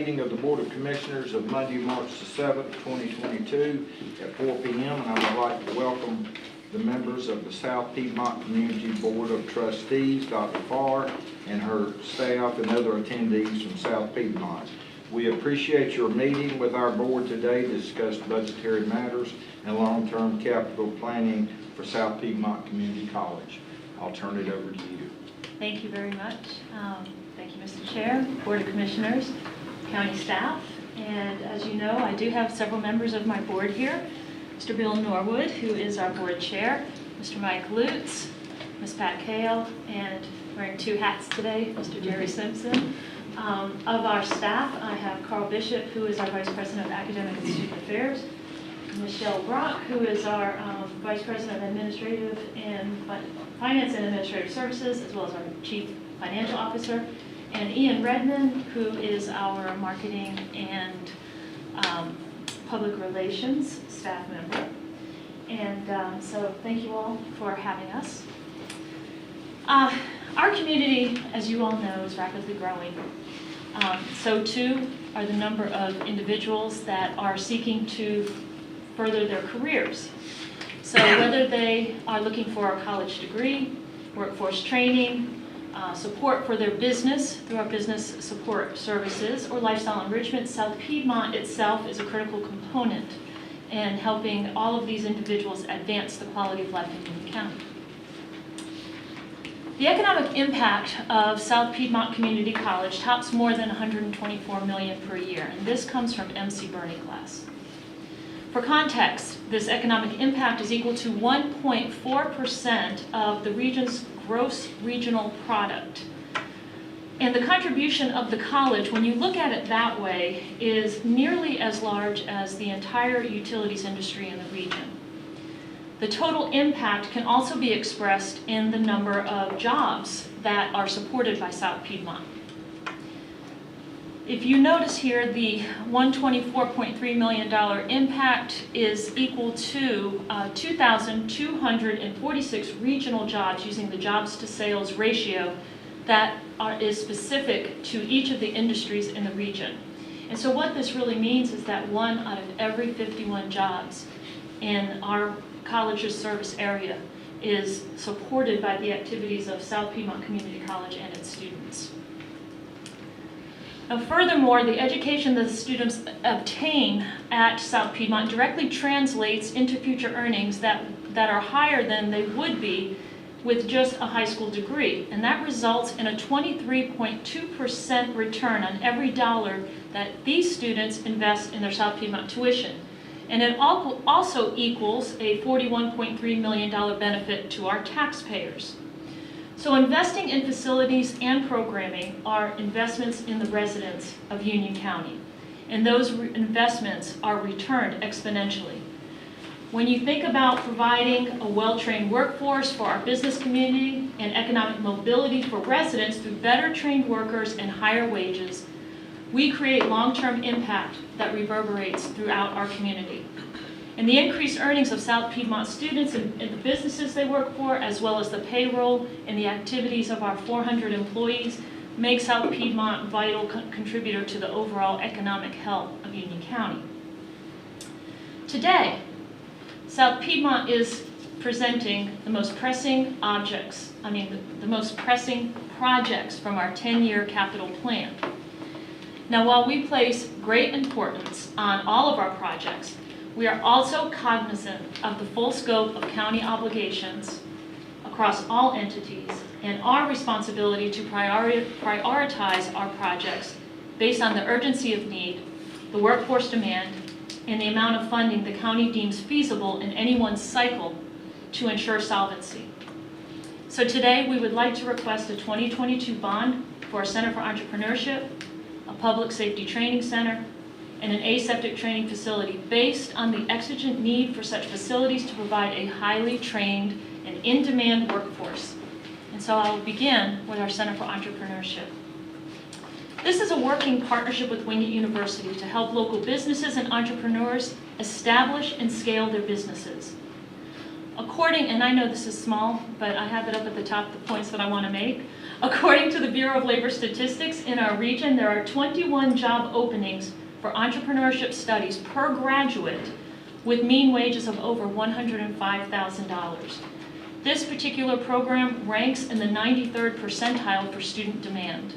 Meeting of the Board of Commissioners of Monday, March the 7th, 2022 at 4 p.m. and I would like to welcome the members of the South Piedmont Community Board of Trustees, Dr. Farr and her staff and other attendees from South Piedmont. We appreciate your meeting with our board today to discuss budgetary matters and long-term capital planning for South Piedmont Community College. I'll turn it over to you. Thank you very much. Thank you, Mr. Chair, Board of Commissioners, County staff, and as you know, I do have several members of my board here. Mr. Bill Norwood, who is our board chair, Mr. Mike Lutz, Ms. Pat Kale, and wearing two hats today, Mr. Jerry Simpson. Of our staff, I have Carl Bishop, who is our Vice President of Academic and Student Affairs, Michelle Brock, who is our Vice President of Administrative and Finance and Administrative Services, as well as our Chief Financial Officer, and Ian Redmond, who is our Marketing and Public Relations staff member. And so thank you all for having us. Our community, as you all know, is rapidly growing. So too are the number of individuals that are seeking to further their careers. So whether they are looking for a college degree, workforce training, support for their business through our business support services, or lifestyle enrichment, South Piedmont itself is a critical component in helping all of these individuals advance the quality of life in Union County. The economic impact of South Piedmont Community College tops more than $124 million per year, and this comes from MC Burney class. For context, this economic impact is equal to 1.4% of the region's gross regional product. And the contribution of the college, when you look at it that way, is nearly as large as the entire utilities industry in the region. The total impact can also be expressed in the number of jobs that are supported by South Piedmont. If you notice here, the $124.3 million impact is equal to 2,246 regional jobs using the jobs to sales ratio that is specific to each of the industries in the region. And so what this really means is that 1 out of every 51 jobs in our college's service area is supported by the activities of South Piedmont Community College and its students. Now, furthermore, the education that the students obtain at South Piedmont directly translates into future earnings that are higher than they would be with just a high school degree. And that results in a 23.2% return on every dollar that these students invest in their South Piedmont tuition. And it also equals a $41.3 million benefit to our taxpayers. So investing in facilities and programming are investments in the residents of Union County, and those investments are returned exponentially. When you think about providing a well-trained workforce for our business community and economic mobility for residents through better trained workers and higher wages, we create long-term impact that reverberates throughout our community. And the increased earnings of South Piedmont students and the businesses they work for, as well as the payroll and the activities of our 400 employees, make South Piedmont a vital contributor to the overall economic health of Union County. Today, South Piedmont is presenting the most pressing the most pressing projects from our 10-year capital plan. Now, while we place great importance on all of our projects, we are also cognizant of the full scope of county obligations across all entities and our responsibility to prioritize our projects based on the urgency of need, the workforce demand, and the amount of funding the county deems feasible in any one cycle to ensure solvency. So today we would like to request a 2022 bond for a Center for Entrepreneurship, a public safety training center, and an aseptic training facility based on the exigent need for such facilities to provide a highly trained and in-demand workforce. And so I will begin with our Center for Entrepreneurship. This is a working partnership with Wingate University to help local businesses and entrepreneurs establish and scale their businesses. and I know this is small, but I have it up at the top, the points that I want to make. According to the Bureau of Labor Statistics, in our region, there are 21 job openings for entrepreneurship studies per graduate with mean wages of over $105,000. This particular program ranks in the 93rd percentile for student demand.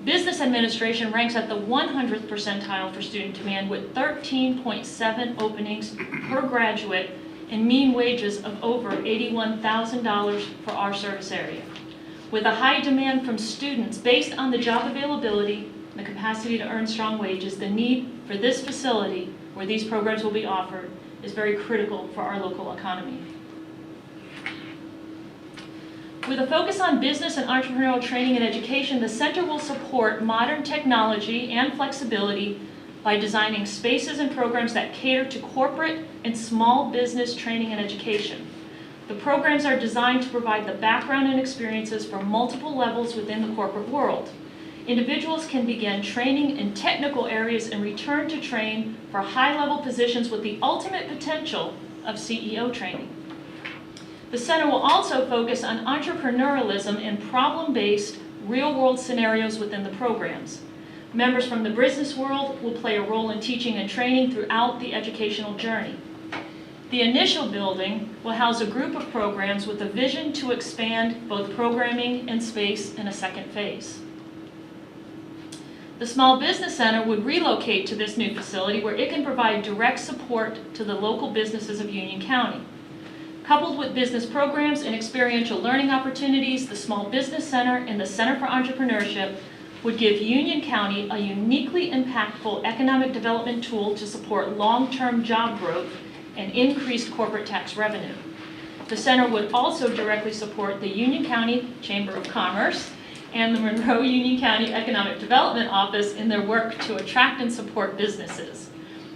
Business administration ranks at the 100th percentile for student demand with 13.7 openings per graduate and mean wages of over $81,000 for our service area. With a high demand from students based on the job availability and the capacity to earn strong wages, the need for this facility where these programs will be offered is very critical for our local economy. With a focus on business and entrepreneurial training and education, the center will support modern technology and flexibility by designing spaces and programs that cater to corporate and small business training and education. The programs are designed to provide the background and experiences for multiple levels within the corporate world. Individuals can begin training in technical areas and return to train for high-level positions with the ultimate potential of CEO training. The center will also focus on entrepreneurialism and problem-based, real-world scenarios within the programs. Members from the business world will play a role in teaching and training throughout the educational journey. The initial building will house a group of programs with a vision to expand both programming and space in a second phase. The Small Business Center would relocate to this new facility where it can provide direct support to the local businesses of Union County. Coupled with business programs and experiential learning opportunities, the Small Business Center and the Center for Entrepreneurship would give Union County a uniquely impactful economic development tool to support long-term job growth and increased corporate tax revenue. The center would also directly support the Union County Chamber of Commerce and the Monroe Union County Economic Development Office in their work to attract and support businesses.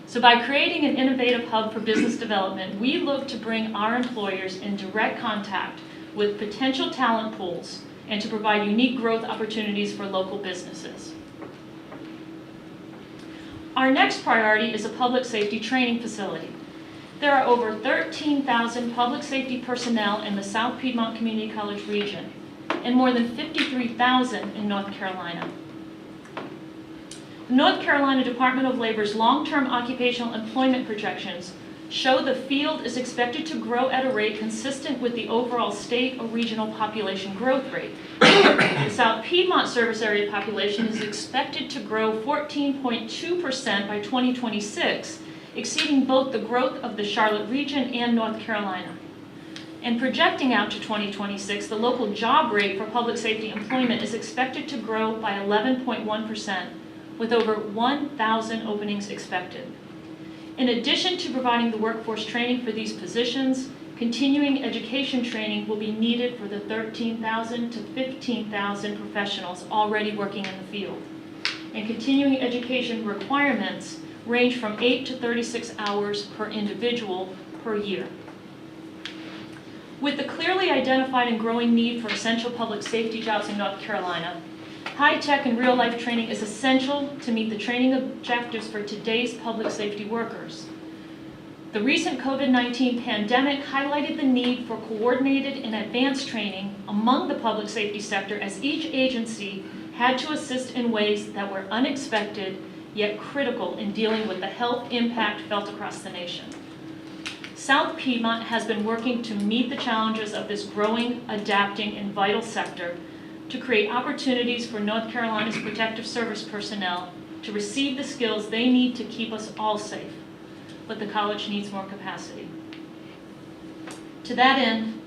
So by creating an innovative hub for business development, we look to bring our employers in direct contact with potential talent pools and to provide unique growth opportunities for local businesses. Our next priority is a public safety training facility. There are over 13,000 public safety personnel in the South Piedmont Community College region and more than 53,000 in North Carolina. The North Carolina Department of Labor's long-term occupational employment projections show the field is expected to grow at a rate consistent with the overall state or regional population growth rate. The South Piedmont service area population is expected to grow 14.2% by 2026, exceeding both the growth of the Charlotte region and North Carolina. And projecting out to 2026, the local job rate for public safety employment is expected to grow by 11.1%, with over 1,000 openings expected. In addition to providing the workforce training for these positions, continuing education training will be needed for the 13,000 to 15,000 professionals already working in the field. And continuing education requirements range from 8 to 36 hours per individual per year. With the clearly identified and growing need for essential public safety jobs in North Carolina, high-tech and real-life training is essential to meet the training objectives for today's public safety workers. The recent COVID-19 pandemic highlighted the need for coordinated and advanced training among the public safety sector as each agency had to assist in ways that were unexpected yet critical in dealing with the health impact felt across the nation. South Piedmont has been working to meet the challenges of this growing, adapting, and vital sector to create opportunities for North Carolina's protective service personnel to receive the skills they need to keep us all safe. But the college needs more capacity. To that end,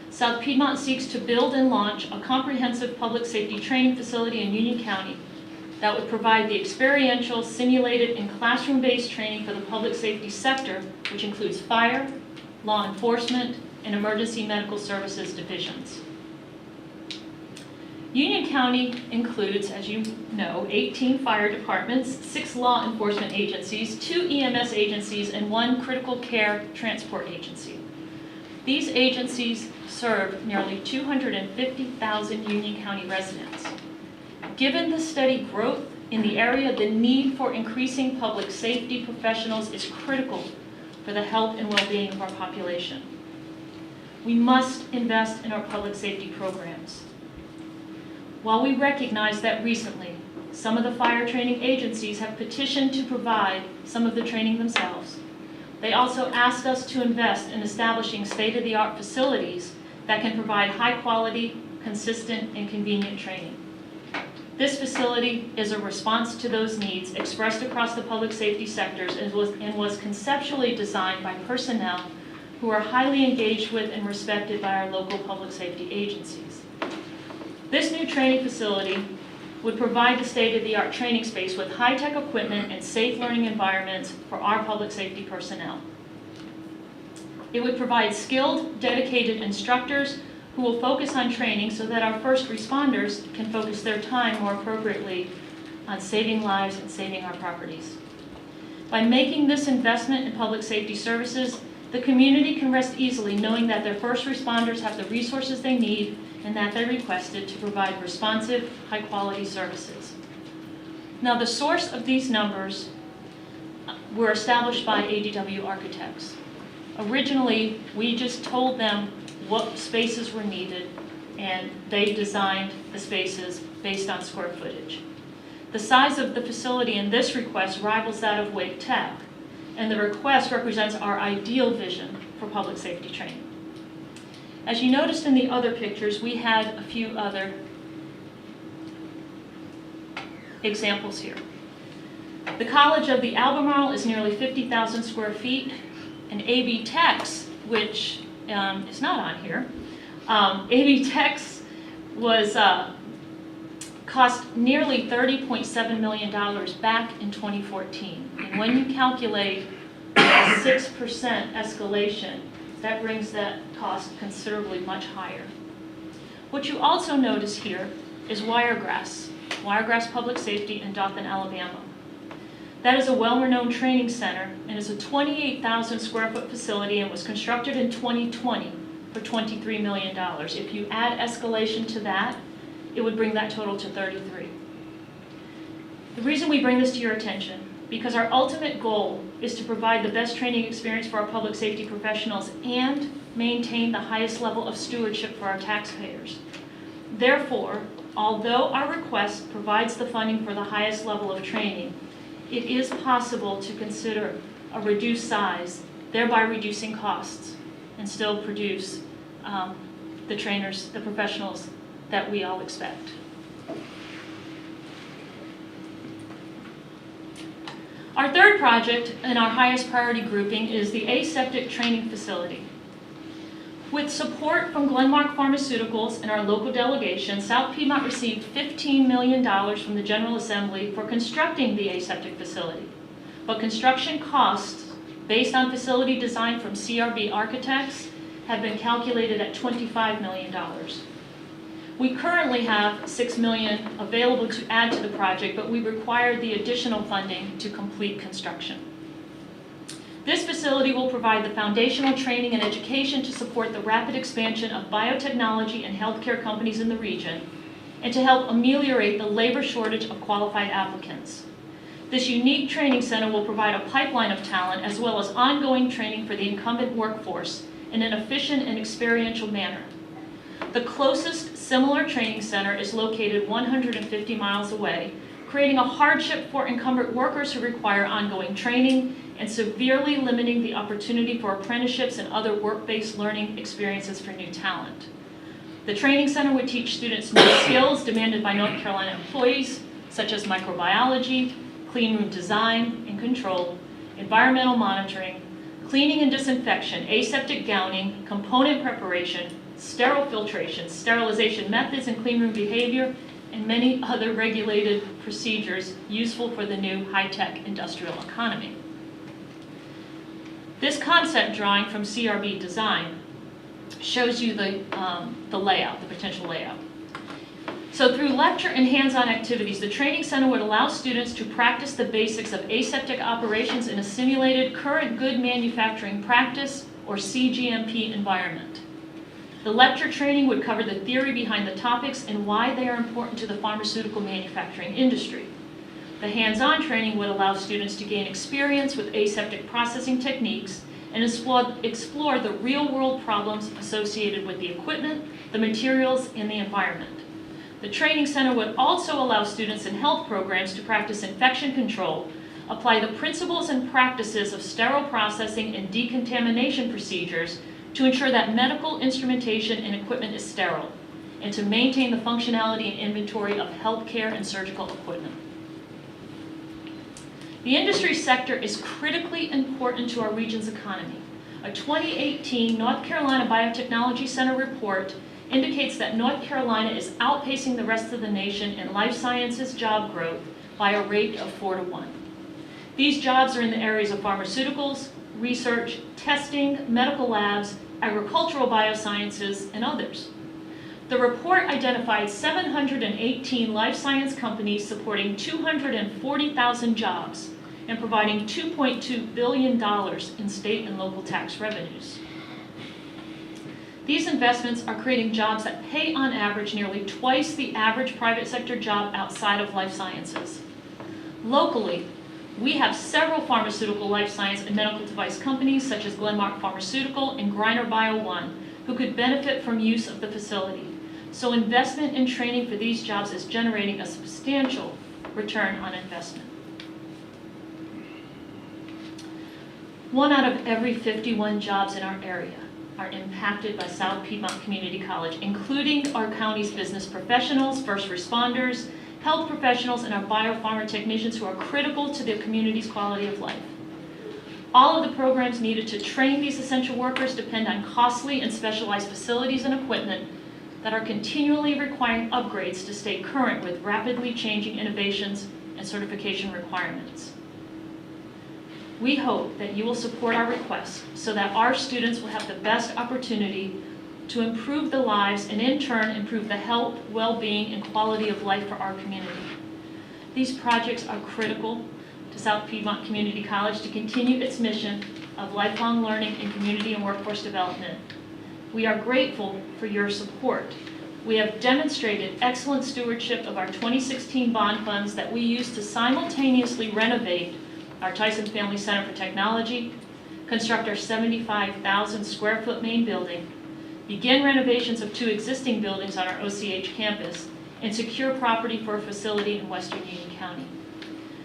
South Piedmont seeks to build and launch a comprehensive public safety training facility in Union County that would provide the experiential, simulated, and classroom-based training for the public safety sector, which includes fire, law enforcement, and emergency medical services divisions. Union County includes, as you know, 18 fire departments, 6 law enforcement agencies, 2 EMS agencies, and 1 critical care transport agency. These agencies serve nearly 250,000 Union County residents. Given the steady growth in the area, the need for increasing public safety professionals is critical for the health and well-being of our population. we must invest in our public safety programs. While we recognize that recently, some of the fire training agencies have petitioned to provide some of the training themselves, they also asked us to invest in establishing state-of-the-art facilities that can provide high-quality, consistent, and convenient training. This facility is a response to those needs expressed across the public safety sectors and was conceptually designed by personnel who are highly engaged with and respected by our local public safety agencies. This new training facility would provide the state-of-the-art training space with high-tech equipment and safe learning environments for our public safety personnel. It would provide skilled, dedicated instructors who will focus on training so that our first responders can focus their time more appropriately on saving lives and saving our properties. By making this investment in public safety services, the community can rest easily knowing that their first responders have the resources they need and that they requested to provide responsive, high-quality services. Now, the source of these numbers were established by ADW architects. Originally, we just told them what spaces were needed, and they designed the spaces based on square footage. The size of the facility in this request rivals that of Wake Tech, and the request represents our ideal vision for public safety training. As you noticed in the other pictures, we had a few other examples here. The College of the Albemarle is nearly 50,000 square feet, and AB Tech's, which is not on here, AB Tech's was cost nearly $30.7 million back in 2014. And when you calculate a 6% escalation, that brings that cost considerably much higher. What you also notice here is Wiregrass Public Safety in Dothan, Alabama. That is a well-renowned training center and is a 28,000 square foot facility and was constructed in 2020 for $23 million. If you add escalation to that, it would bring that total to 33. The reason we bring this to your attention, because our ultimate goal is to provide the best training experience for our public safety professionals and maintain the highest level of stewardship for our taxpayers. Therefore, although our request provides the funding for the highest level of training, it is possible to consider a reduced size, thereby reducing costs, and still produce the trainers, the professionals that we all expect. Our third project in our highest priority grouping is the Aseptic Training Facility. With support from Glenmark Pharmaceuticals and our local delegation, South Piedmont received $15 million from the General Assembly for constructing the aseptic facility. But construction costs, based on facility design from CRB Architects, have been calculated at $25 million. We currently have $6 million available to add to the project, but we require the additional funding to complete construction. This facility will provide the foundational training and education to support the rapid expansion of biotechnology and healthcare companies in the region, and to help ameliorate the labor shortage of qualified applicants. This unique training center will provide a pipeline of talent as well as ongoing training for the incumbent workforce in an efficient and experiential manner. The closest similar training center is located 150 miles away, creating a hardship for incumbent workers who require ongoing training and severely limiting the opportunity for apprenticeships and other work-based learning experiences for new talent. The training center would teach students new skills demanded by North Carolina employees, such as microbiology, clean room design and control, environmental monitoring, cleaning and disinfection, aseptic gowning, component preparation, sterile filtration, sterilization methods and clean room behavior, and many other regulated procedures useful for the new high-tech industrial economy. This concept drawing from CRB Design shows you the layout, the potential layout. So through lecture and hands-on activities, the training center would allow students to practice the basics of aseptic operations in a simulated current good manufacturing practice, or CGMP, environment. The lecture training would cover the theory behind the topics and why they are important to the pharmaceutical manufacturing industry. The hands-on training would allow students to gain experience with aseptic processing techniques and explore the real-world problems associated with the equipment, the materials, and the environment. The training center would also allow students in health programs to practice infection control, apply the principles and practices of sterile processing and decontamination procedures to ensure that medical instrumentation and equipment is sterile, and to maintain the functionality and inventory of healthcare and surgical equipment. The industry sector is critically important to our region's economy. A 2018 North Carolina Biotechnology Center report indicates that North Carolina is outpacing the rest of the nation in life sciences job growth by a rate of 4 to 1. These jobs are in the areas of pharmaceuticals, research, testing, medical labs, agricultural biosciences, and others. The report identified 718 life science companies supporting 240,000 jobs and providing $2.2 billion in state and local tax revenues. These investments are creating jobs that pay on average nearly twice the average private sector job outside of life sciences. Locally, we have several pharmaceutical, life science, and medical device companies such as Glenmark Pharmaceutical and Griner Bio One who could benefit from use of the facility. So investment in training for these jobs is generating a substantial return on investment. 1 out of every 51 jobs in our area are impacted by South Piedmont Community College, including our county's business professionals, first responders, health professionals, and our biopharma technicians who are critical to the community's quality of life. All of the programs needed to train these essential workers depend on costly and specialized facilities and equipment that are continually requiring upgrades to stay current with rapidly changing innovations and certification requirements. We hope that you will support our request so that our students will have the best opportunity to improve the lives and in turn improve the health, well-being, and quality of life for our community. These projects are critical to South Piedmont Community College to continue its mission of lifelong learning in community and workforce development. We are grateful for your support. We have demonstrated excellent stewardship of our 2016 bond funds that we use to simultaneously renovate our Tyson Family Center for Technology, construct our 75,000 square foot main building, begin renovations of 2 existing buildings on our OCH campus, and secure property for a facility in Western Union County.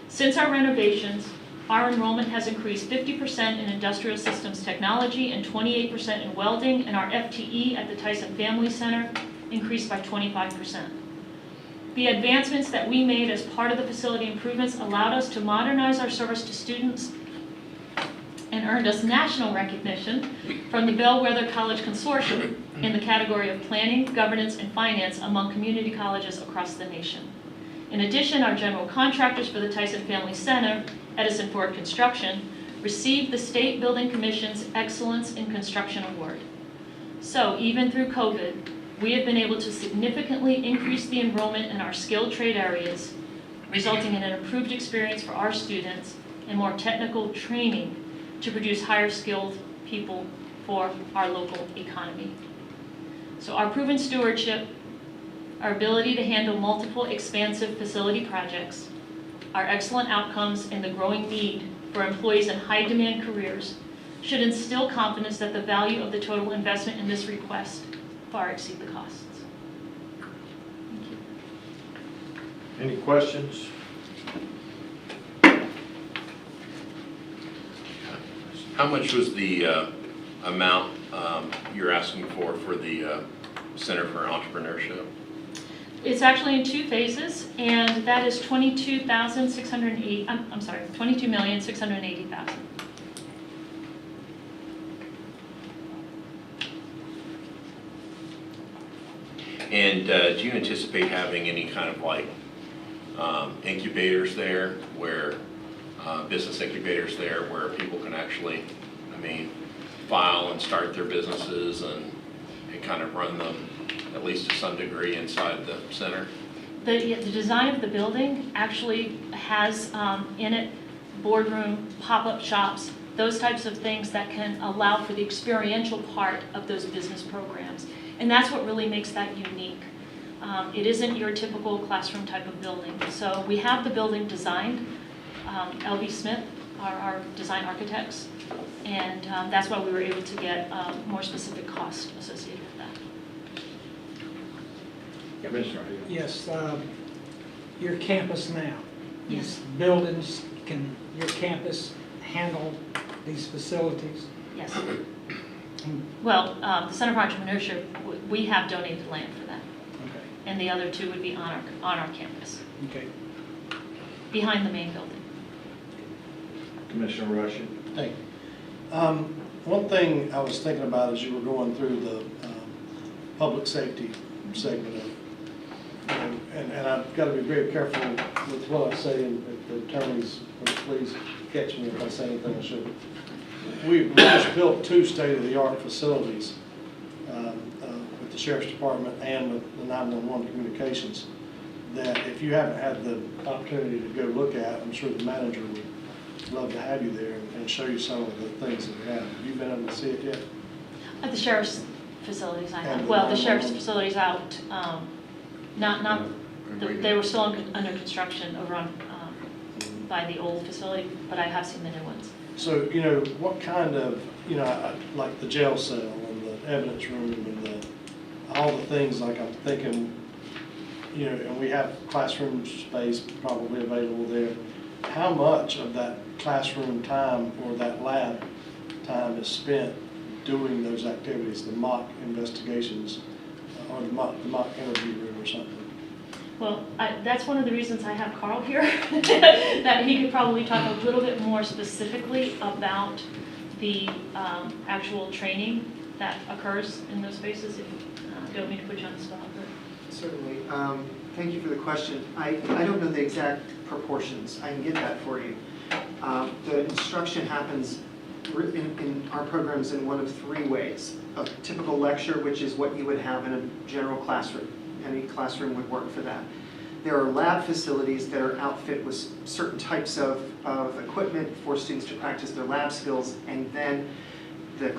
Since our renovations, our enrollment has increased 50% in industrial systems technology and 28% in welding, and our FTE at the Tyson Family Center increased by 25%. The advancements that we made as part of the facility improvements allowed us to modernize our service to students and earned us national recognition from the Bellwether College Consortium in the category of planning, governance, and finance among community colleges across the nation. In addition, our general contractors for the Tyson Family Center, Edison Ford Construction, received the State Building Commission's Excellence in Construction Award. So even through COVID, we have been able to significantly increase the enrollment in our skilled trade areas, resulting in an improved experience for our students and more technical training to produce higher skilled people for our local economy. So our proven stewardship, our ability to handle multiple expansive facility projects, our excellent outcomes, and the growing need for employees in high demand careers should instill confidence that the value of the total investment in this request far exceed the costs. Thank you. Any questions? How much was the amount you're asking for the Center for Entrepreneurship? It's actually in 2 phases, and that is $22,680,000. And do you anticipate having any kind of like incubators there, where business incubators there, where people can actually, file and start their businesses and kind of run them at least to some degree inside the center? The design of the building actually has in it boardroom, pop-up shops, those types of things that can allow for the experiential part of those business programs. And that's what really makes that unique. It isn't your typical classroom type of building. So we have the building designed. L.B. Smith, our design architects, and that's why we were able to get more specific cost associated with that. Commissioner. Yes, your campus now. Yes. These buildings, can your campus handle these facilities? Yes. Mm, Well, the Center for Entrepreneurship, we have donated land for that, Okay, and the other two would be on our campus, okay. behind the main building. Commissioner Rushing. Thank you. One thing I was thinking about as you were going through the public safety segment of, and I've got to be very careful with what I say, and if the attorneys would please catch me if I say anything I shouldn't. We just built 2 state-of-the-art facilities with the Sheriff's Department and with the 911 communications that if you haven't had the opportunity to go look at, I'm sure the manager would love to have you there and show you some of the things that we have. Have you been able to see it yet? At the sheriff's facilities, I have. And Well, the the sheriff's 911? facilities out, not, they were still under construction over on, by the old facility, but I have seen the new ones. So, what kind of, like the jail cell and the evidence room and all the things, like I'm thinking, and we have classroom space probably available there. How much of that classroom time or that lab time is spent doing those activities, the mock investigations or the mock interview room or something? Well, that's one of the reasons I have Carl here, that he could probably talk a little bit more specifically about the actual training that occurs in those spaces. If you don't mean to put you on the spot, but. Certainly. Thank you for the question. I don't know the exact proportions. I can get that for you. The instruction happens in our programs in one of 3 ways. A typical lecture, which is what you would have in a general classroom. Any classroom would work for that. There are lab facilities that are outfit with certain types of equipment for students to practice their lab skills, and then the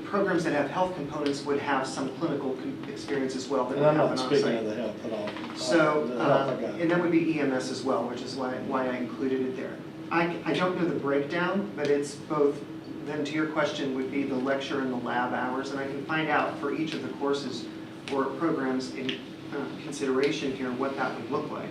programs that have health components would have some clinical experience as well. That And would I'm not happen on speaking site. of the health at all. So, The health I got. and that would be EMS as well, which is why I included it there. I don't know the breakdown, but it's both, then to your question, would be the lecture and the lab hours, and I can find out for each of the courses or programs in consideration here what that would look like.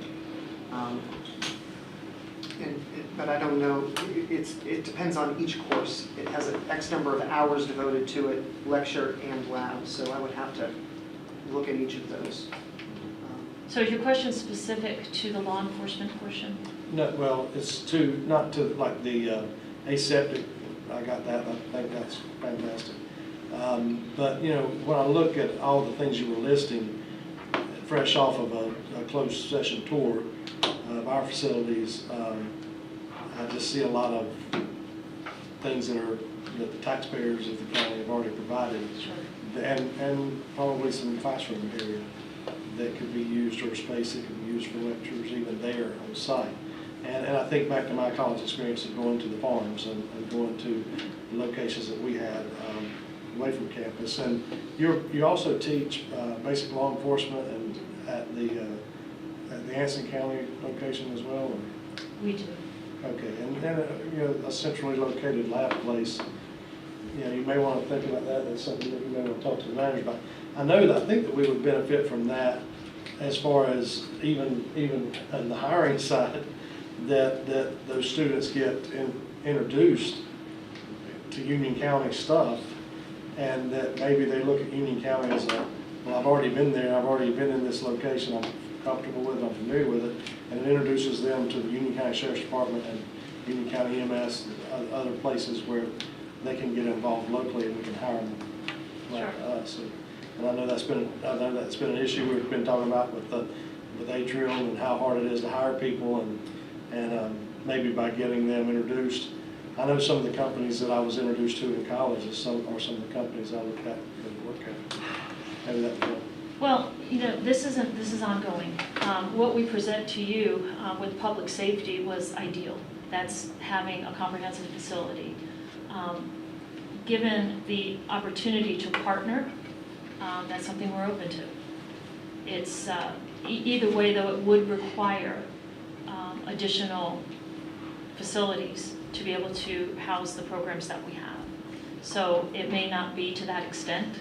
But I don't know, it depends on each course. It has an X number of hours devoted to it, lecture and lab, so I would have to look at each of those. So is your question specific to the law enforcement portion? No, well, it's not to like the aseptic, I got that, I think that's fantastic. But, when I look at all the things you were listing, fresh off of a closed session tour of our facilities, I just see a lot of things that the taxpayers of the county have already provided. Sure. And probably some classroom area that could be used, or space that could be used for lectures even there on site. And I think back to my college experience of going to the farms and going to the locations that we had away from campus. And you also teach basic law enforcement and at the Anson County location as well? Or? We do. Okay, and then a centrally located lab place. You may want to think about that. That's something that you may want to talk to the manager about. I think that we would benefit from that as far as even on the hiring side, that those students get introduced to Union County stuff, and that maybe they look at Union County as well, I've already been there, I've already been in this location, I'm comfortable with it, I'm familiar with it, and it introduces them to the Union County Sheriff's Department and Union County EMS, other places where they can get involved locally and we can hire them like us. And I know that's been an issue we've been talking about with Atrium and how hard it is to hire people, and maybe by getting them introduced. I know some of the companies that I was introduced to in college are some of the companies I look at and work at. Maybe that would help. Well, this is ongoing. What we present to you with public safety was ideal. That's having a comprehensive facility. Given the opportunity to partner, that's something we're open to. It's either way, though, it would require additional facilities to be able to house the programs that we have. So it may not be to that extent,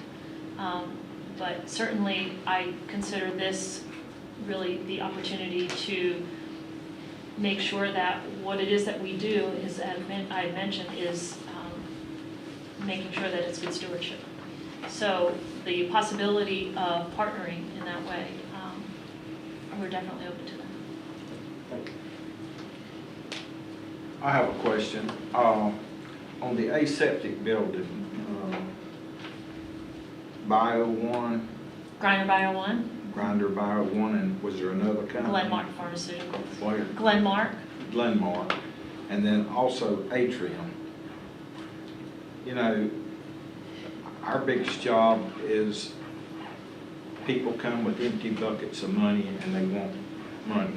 but certainly I consider this really the opportunity to make sure that what it is that we do is, as I mentioned, is making sure that it's good stewardship. So the possibility of partnering in that way, we're definitely open to that. Thank you. I have a question. On the aseptic building, Bio One, Grinder Bio One, Grinder Bio One, and was there another company? Glenmark Pharmaceuticals. Where? Glenmark, Glenmark, and then also Atrium. You know, our biggest job is people come with empty buckets of money and they want money.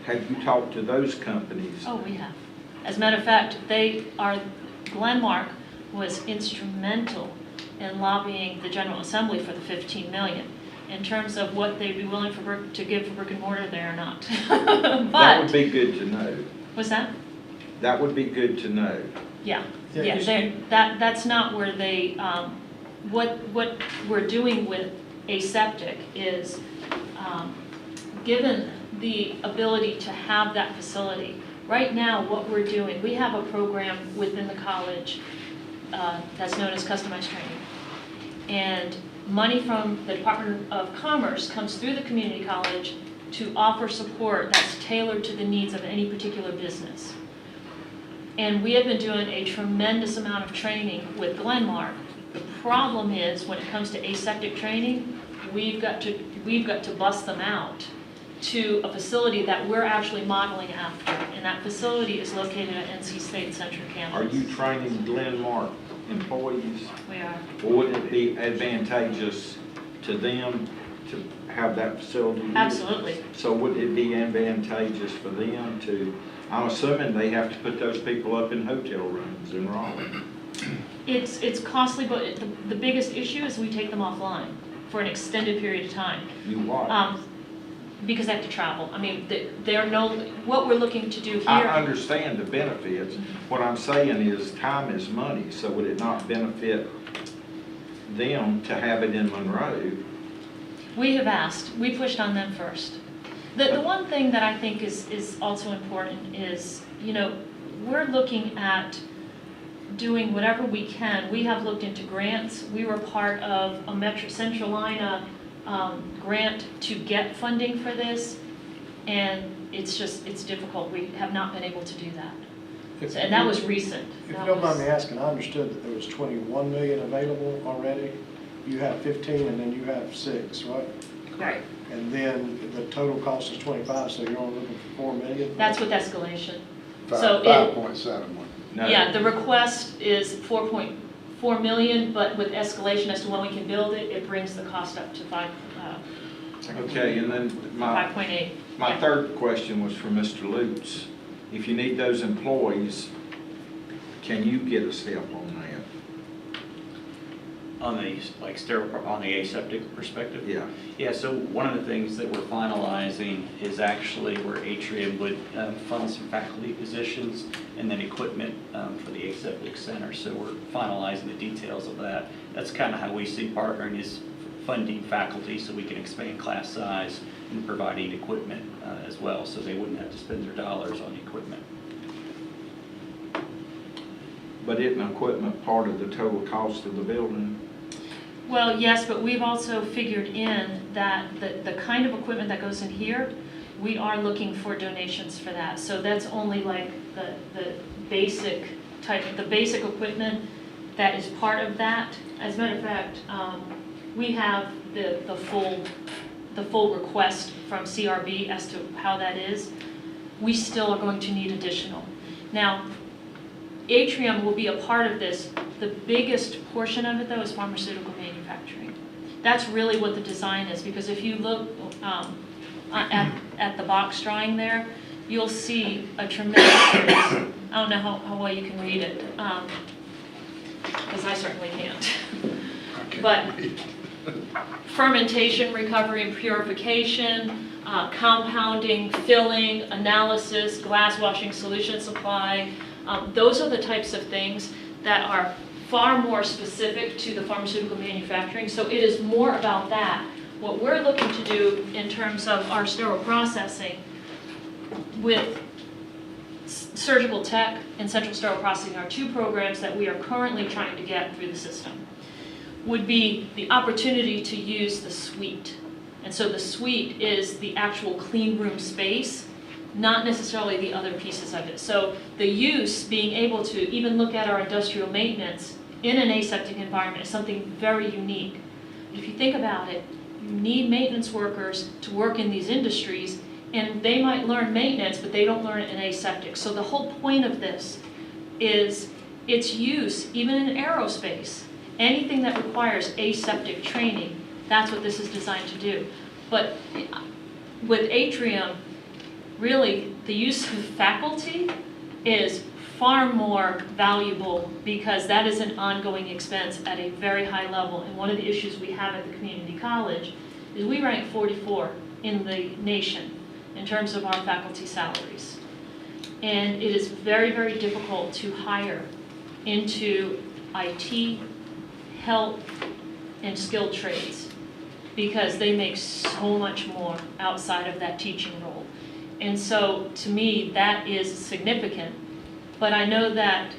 Have you talked to those companies? oh, we have. As a matter of fact, Glenmark was instrumental in lobbying the General Assembly for the $15 million. In terms of what they'd be willing to give for brick and mortar, they are not. That would be good to know. What's that? That would be good to know. Yeah, Yeah, yeah, that's not where they, what we're doing with Aseptic is, given the ability to have that facility, right now what we're doing, we have a program within the college that's known as customized training. And money from the Department of Commerce comes through the community college to offer support that's tailored to the needs of any particular business. And we have been doing a tremendous amount of training with Glenmark. The problem is, when it comes to aseptic training, we've got to bust them out to a facility that we're actually modeling after. And that facility is located at NC State Central Campus. Are you training Glenmark employees? We are. Or would it be advantageous to them to have that facility used? Absolutely. So would it be advantageous for them to, I'm assuming they have to put those people up in hotel rooms in Raleigh. It's costly, but the biggest issue is we take them offline for an extended period of time. You what? Because they have to travel. I mean, what we're looking to do here. I understand the benefits. What I'm saying is time is money, so would it not benefit them to have it in Monroe? We have asked, we pushed on them first. The one thing that I think is also important is, we're looking at doing whatever we can. We have looked into grants. We were part of a Centralina grant to get funding for this, and it's difficult. We have not been able to do that. And that was recent. If you That don't mind was- me asking, I understood that there was 21 million available already. You have 15 and then you have 6, right? Right. And then the total cost is 25, so you're only looking for 4 million? That's with escalation. So it- 5.71. No. Yeah, the request is 4.4 million, but with escalation as to when we can build it, it brings the cost up to 5.8. Okay, and then my Yeah. third question was for Mr. Lutz. If you need those employees, can you get us help on that? On the, like, on the aseptic perspective? Yeah. Yeah, so one of the things that we're finalizing is actually where Atrium would fund some faculty positions and then equipment for the aseptic center. So we're finalizing the details of that. That's kind of how we see partnering, is funding faculty so we can expand class size and providing equipment as well, so they wouldn't have to spend their dollars on equipment. But isn't equipment part of the total cost of the building? Well, yes, but we've also figured in that the kind of equipment that goes in here, we are looking for donations for that. So that's only like the basic equipment that is part of that. As a matter of fact, we have the full request from CRB as to how that is. We still are going to need additional. Now, Atrium will be a part of this. The biggest portion of it, though, is pharmaceutical manufacturing. That's really what the design is, because if you look at the box drawing there, you'll see a tremendous, I don't know how well you can read it, because I certainly can't. But fermentation, recovery, and purification, compounding, filling, analysis, glass washing, solution supply. Those are the types of things that are far more specific to the pharmaceutical manufacturing. So it is more about that. What we're looking to do in terms of our sterile processing with surgical tech and central sterile processing, are two programs that we are currently trying to get through the system, would be the opportunity to use the suite. And so the suite is the actual clean room space, not necessarily the other pieces of it. So the use, being able to even look at our industrial maintenance in an aseptic environment is something very unique. If you think about it, you need maintenance workers to work in these industries, and they might learn maintenance, but they don't learn it in aseptic. So the whole point of this is its use, even in aerospace. Anything that requires aseptic training, that's what this is designed to do. But with Atrium, really, the use of faculty is far more valuable because that is an ongoing expense at a very high level. And one of the issues we have at the community college is we rank 44 in the nation in terms of our faculty salaries. And it is very, very difficult to hire into IT, health, and skilled trades because they make so much more outside of that teaching role. And so to me, that is significant. But I know that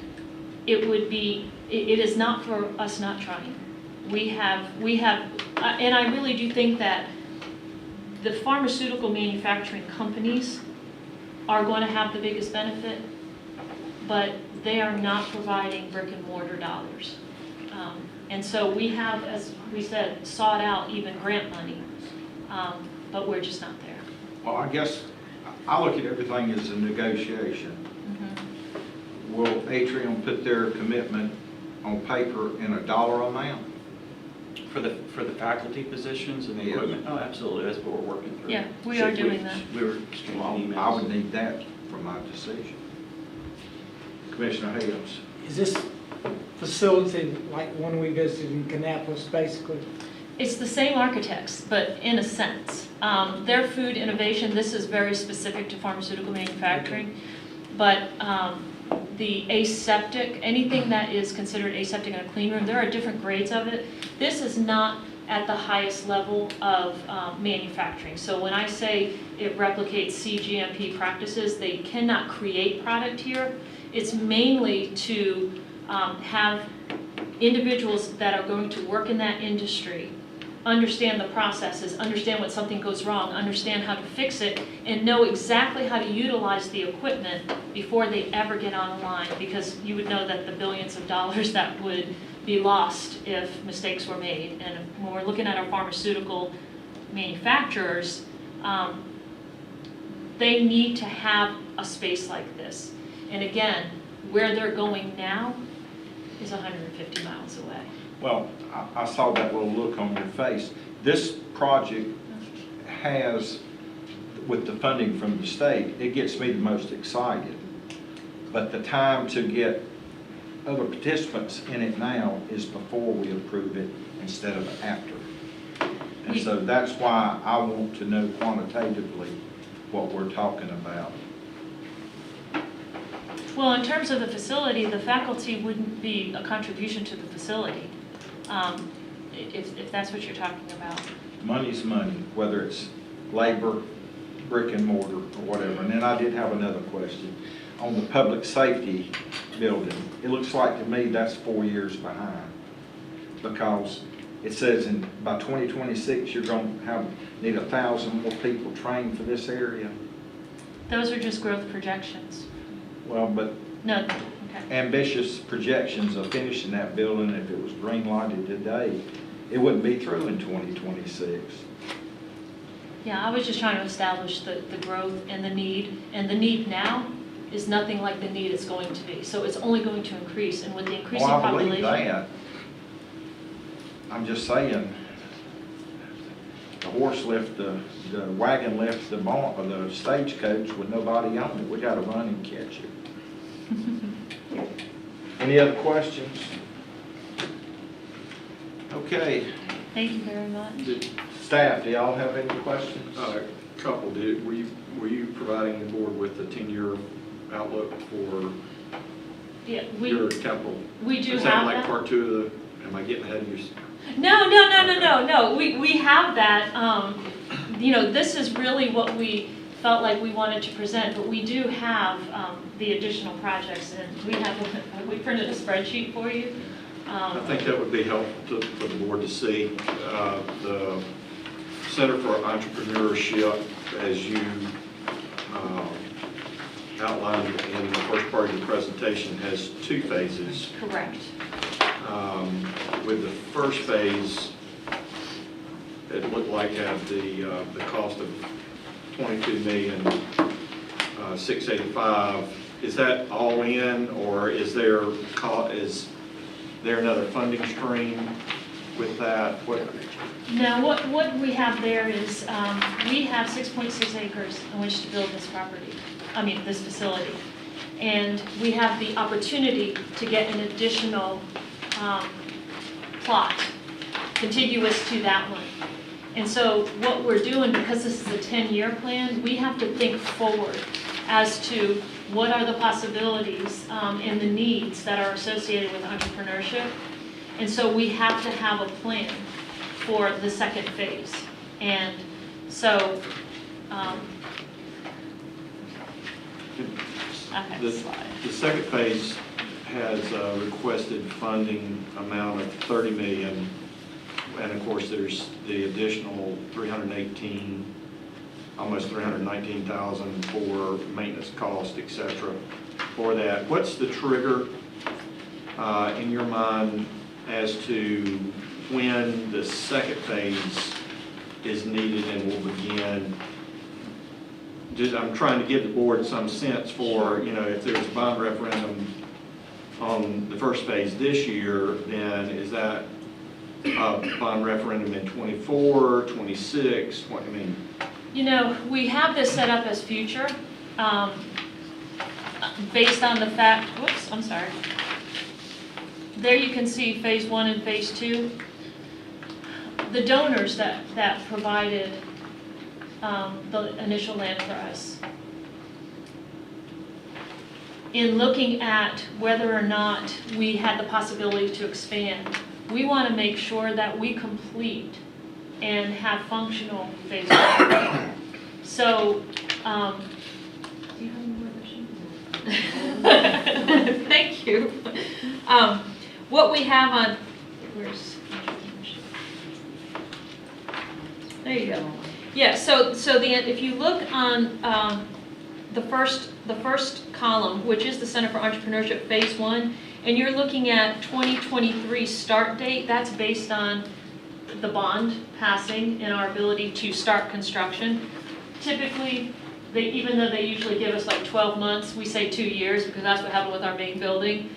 it would be, it is not for us not trying. We have, and I really do think that the pharmaceutical manufacturing companies are going to have the biggest benefit, but they are not providing brick and mortar dollars. And so we have, as we said, sought out even grant money, but we're just not there. Well, I guess I look at everything as a negotiation. Mm-hmm. Will Atrium put their commitment on paper in a dollar amount? For the faculty positions and the Yes. equipment? Oh, absolutely, that's what we're working through. Yeah, we are doing that. We were exchanging emails. I would need that for my decision. Commissioner Hales. Is this facility like one we visited in Kannapolis, basically? It's the same architects, but in a sense. Their food innovation, this is very specific to pharmaceutical manufacturing, but the aseptic, anything that is considered aseptic in a clean room, there are different grades of it. This is not at the highest level of manufacturing. So when I say it replicates CGMP practices, they cannot create product here. It's mainly to have individuals that are going to work in that industry understand the processes, understand when something goes wrong, understand how to fix it, and know exactly how to utilize the equipment before they ever get on a line, because you would know that the billions of dollars that would be lost if mistakes were made. And when we're looking at our pharmaceutical manufacturers, they need to have a space like this. And again, where they're going now is 150 miles away. Well, I saw that little look on your face. This project has, with the funding from the state, it gets me the most excited. But the time to get other participants in it now is before we approve it instead of after. And so that's why I want to know quantitatively what we're talking about. Well, in terms of the facility, the faculty wouldn't be a contribution to the facility, if that's what you're talking about. Money's money, whether it's labor, brick and mortar, or whatever. And then I did have another question. On the public safety building, it looks like to me that's 4 years behind, because it says by 2026 you're going to need 1,000 more people trained for this area. Those are just growth projections. Well, but No, okay. ambitious projections of finishing that building, if it was green lighted today, it wouldn't be through in 2026. Yeah, I was just trying to establish the growth and the need now is nothing like the need is going to be. So it's only going to increase, and with the increasing Well, I population. believe that. I'm just saying, the horse left the wagon left the barn, or the stagecoach with nobody on it. We got to run and catch it. Any other questions? Okay. Thank you very much. Staff, do y'all have any questions? Couple, were you providing the board with a 10-year outlook for Yeah, your capital? we do Is have that like that. part 2 of the, am I getting ahead of you? No. We have that. You know, this is really what we felt like we wanted to present, but we do have the additional projects, and we printed a spreadsheet for you. I think that would be helpful for the board to see. The Center for Entrepreneurship, as you outlined in the first part of your presentation, has 2 phases. Correct. With the first phase, it looked like had the cost of $22,685,000. Is that all in, or is there another funding stream with that? Now, what we have there is, we have 6.6 acres on which to build this this facility. And we have the opportunity to get an additional plot contiguous to that one. And so what we're doing, because this is a 10-year plan, we have to think forward as to what are the possibilities and the needs that are associated with entrepreneurship. And so we have to have a plan for the second phase. And so, I have a slide. The second phase has a requested funding amount of $30 million, and of course there's the additional almost $319,000 for maintenance cost, etc. for that. What's the trigger in your mind as to when the second phase is needed and will begin? I'm trying to give the board some sense for, if there's a bond referendum on the first phase this year, then is that a bond referendum in 24, 26, We have this set up as future, based on the fact, there you can see phase 1 and phase 2. The donors that provided the initial land for us, in looking at whether or not we had the possibility to expand, we want to make sure that we complete and have functional phase 1. So, do you have any more questions? Thank you. What we have on, there you go. Yeah, so if you look on the first column, which is the Center for Entrepreneurship Phase 1, and you're looking at 2023 start date, that's based on the bond passing and our ability to start construction. Typically, even though they usually give us like 12 months, we say 2 years because that's what happened with our main building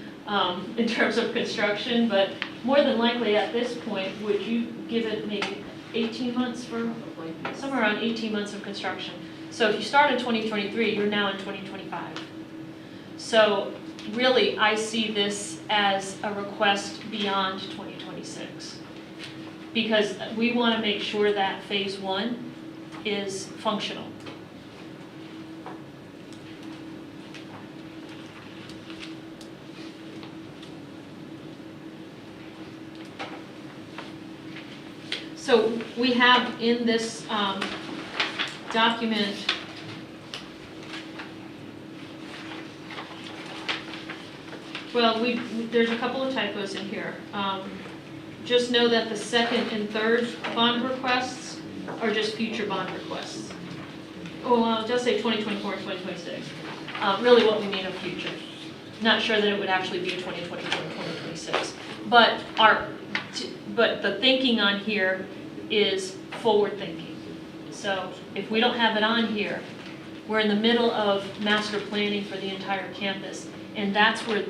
in terms of construction. But more than likely at this point, would you give it maybe 18 months for, somewhere around 18 months of construction. So if you start in 2023, you're now in 2025. So really, I see this as a request beyond 2026. Because we want to make sure that phase 1 is functional. So we have in this document there's a couple of typos in here. Just know that the second and third bond requests are just future bond requests. Oh, I'll just say 2024 and 2026. Really what we mean of future. Not sure that it would actually be 2024 and 2026. But the thinking on here is forward thinking. So if we don't have it on here, we're in the middle of master planning for the entire campus. And that's where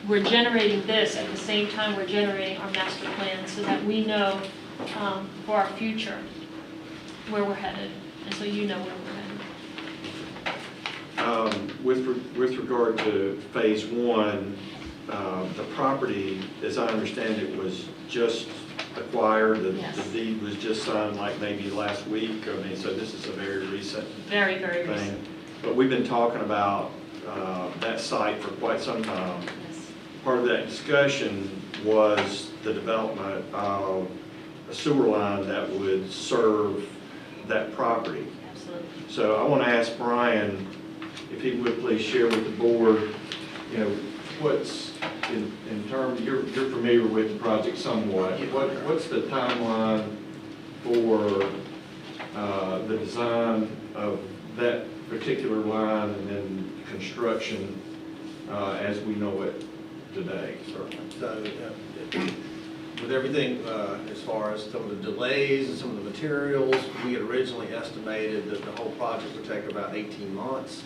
we're generating this at the same time we're generating our master plan so that we know for our future where we're headed. And so you know where we're headed. With regard to phase 1, the property, as I understand it, was just acquired. Yes. The deed was just signed like maybe last week. I mean, so this is a very recent Very, very thing. recent. But we've been talking about that site for quite some time. Yes. Part of that discussion was the development of a sewer line that would serve that property. Absolutely. So I want to ask Brian if he would please share with the board, you know, what's, in terms, you're familiar with the project somewhat. What's the timeline for the design of that particular line and then construction as we know it today? So, with everything, as far as some of the delays and some of the materials, we had originally estimated that the whole project would take about 18 months.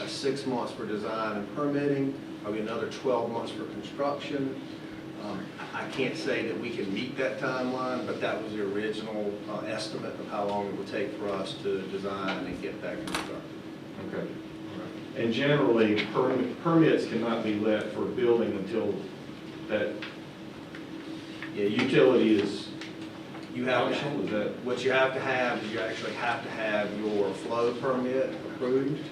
6 months for design and permitting, probably another 12 months for construction. I can't say that we can meet that timeline, but that was the original estimate of how long it would take for us to design and get that constructed. Okay. And generally, permits cannot be let for building until that utility is You have to, functional, is that? what you have to have is you actually have to have your flow permit approved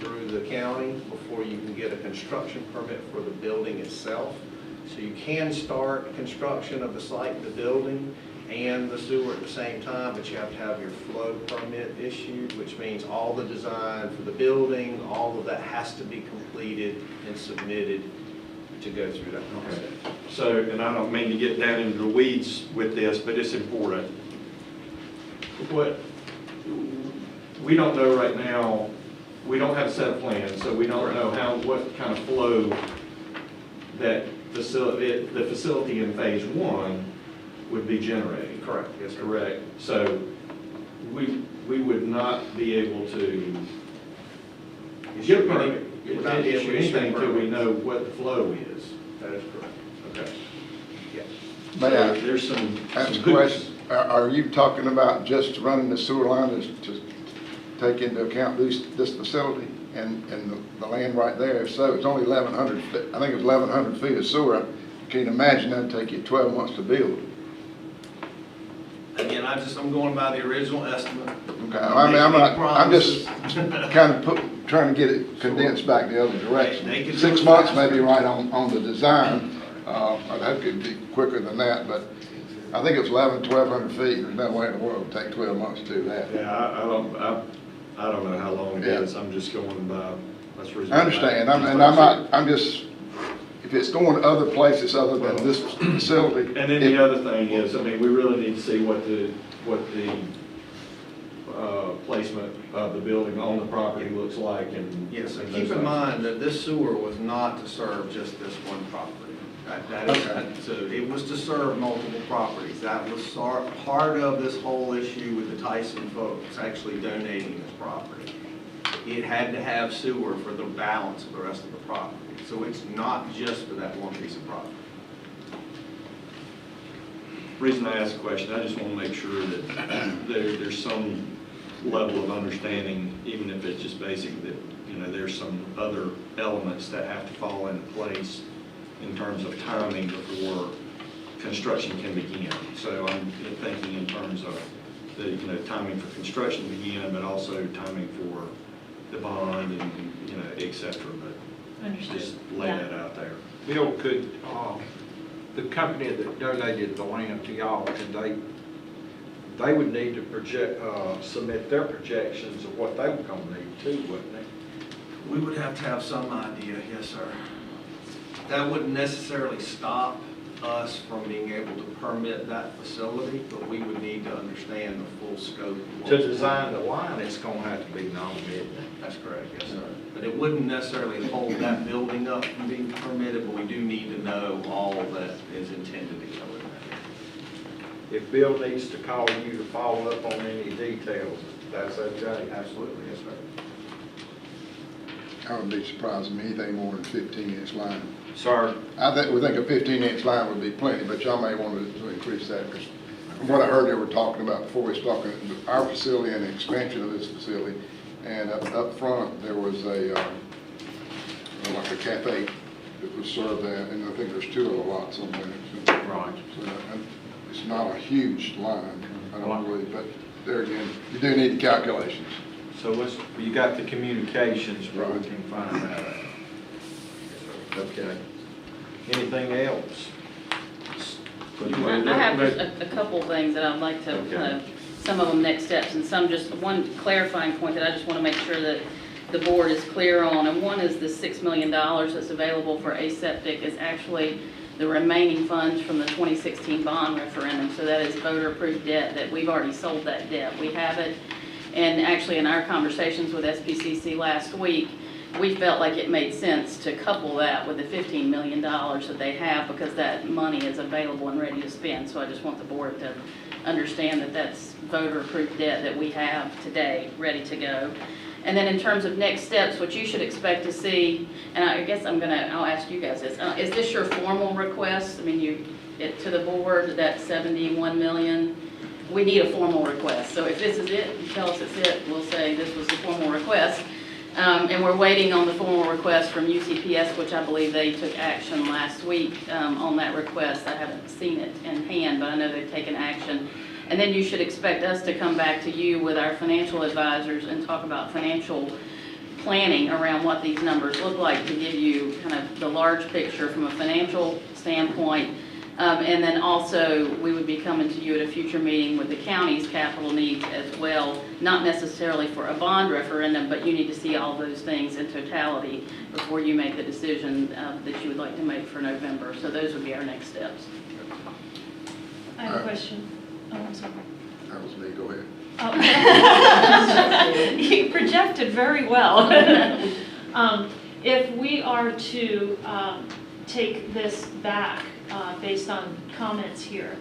through the county before you can get a construction permit for the building itself. So you can start construction of the site, the building, and the sewer at the same time, but you have to have your flow permit issued, which means all the design for the building, all of that has to be completed and submitted to go through that process. So, and I don't mean to get down into the weeds with this, but it's important. What, we don't know right now, we don't have a set of plans, so we don't know what kind of flow that facility, the facility in phase 1 would be generating. Correct, yes, sir. Correct. So we would not be able to get a permit, Without being able issue to issue anything until we permits. know what the flow is. That is correct. Okay. Yes. May So I there's some ask a hoops. question? Are you talking about just running the sewer line to take into account this facility and the land right there? If so, it's only 1,100 feet. I think it's 1,100 feet of sewer. I can't imagine that'd take you 12 months to build. Again, I'm going by the original estimate. Okay, I mean, I'm just kind of trying to get it condensed back the other direction. They can do 6 it months faster. may be right on the design. I'd hope it'd be quicker than that, but I think it's 1,200 feet. There's no way in the world it would take 12 months to do that. Yeah, I don't know how long it Yeah. is. I'm just going by, that's the reason. I understand, I'm just, if it's going to other places other than this facility. And then the other thing is, I mean, we really need to see what the placement of the building on the property looks like and. Yes, and and keep those in things. mind that this sewer was not to serve just this one property. So it was to serve multiple properties. That was part of this whole issue with the Tyson folks actually donating this property. It had to have sewer for the balance of the rest of the property. So it's not just for that one piece of property. Reason I ask the question, I just want to make sure that there's some level of understanding, even if it's just basic, that, you know, there's some other elements that have to fall into place in terms of timing before construction can begin. So I'm thinking in terms of the, you know, timing for construction to begin, but also timing for the bond and, you know, et cetera. But Understood. just lay Yeah. that out there. Bill, could, the company that donated the land to y'all, they would need to submit their projections of what they were gonna need too, wouldn't they? We would have to have some idea, yes, sir. That wouldn't necessarily stop us from being able to permit that facility, but we would need to understand the full scope. of what- To design the line, it's gonna have to be known, isn't it? That's correct, yes, sir. But it wouldn't necessarily hold that building up from being permitted, but we do need to know all that is intended to go in there. If Bill needs to call you to follow up on any details, that's okay. Absolutely, yes, sir. I would be surprised if anything more than 15-inch line. Sir, We think a 15-inch line would be plenty, but y'all may want to increase that, because from what I heard they were talking about before, we was talking our facility and the expansion of this facility, and up front, there was like a cafe that was served there, and I think there's 2 other lots on there. So, Right. So, it's not a huge line, I don't believe, but there again, you do need the calculations. So you got the communications where we Right. can find that out. Okay. Anything else? I have just a couple things that I'd like to, Okay. some of them next steps, and some just one clarifying point that I just want to make sure that the board is clear on. And one is the $6 million that's available for Aseptic is actually the remaining funds from the 2016 bond referendum. So that is voter-approved debt, that we've already sold that debt. We have it. And actually, in our conversations with SPCC last week, we felt like it made sense to couple that with the $15 million that they have, because that money is available and ready to spend. So I just want the board to understand that that's voter-approved debt that we have today, ready to go. And then in terms of next steps, what you should expect to see, and I guess I'll ask you guys this, is this your formal request? I mean, to the board, that 71 million, we need a formal request. So if this is it, you tell us it's it, we'll say this was the formal request. And we're waiting on the formal request from UCPS, which I believe they took action last week on that request. I haven't seen it in hand, but I know they've taken action. And then you should expect us to come back to you with our financial advisors and talk about financial planning around what these numbers look like, to give you kind of the large picture from a financial standpoint. And then also, we would be coming to you at a future meeting with the county's capital needs as well, not necessarily for a bond referendum, but you need to see all those things in totality before you make the decision that you would like to make for November. So those would be our next steps. I have a question. Oh, I'm sorry. That was me, go ahead. Oh. You projected very well. If we are to take this back based on comments here,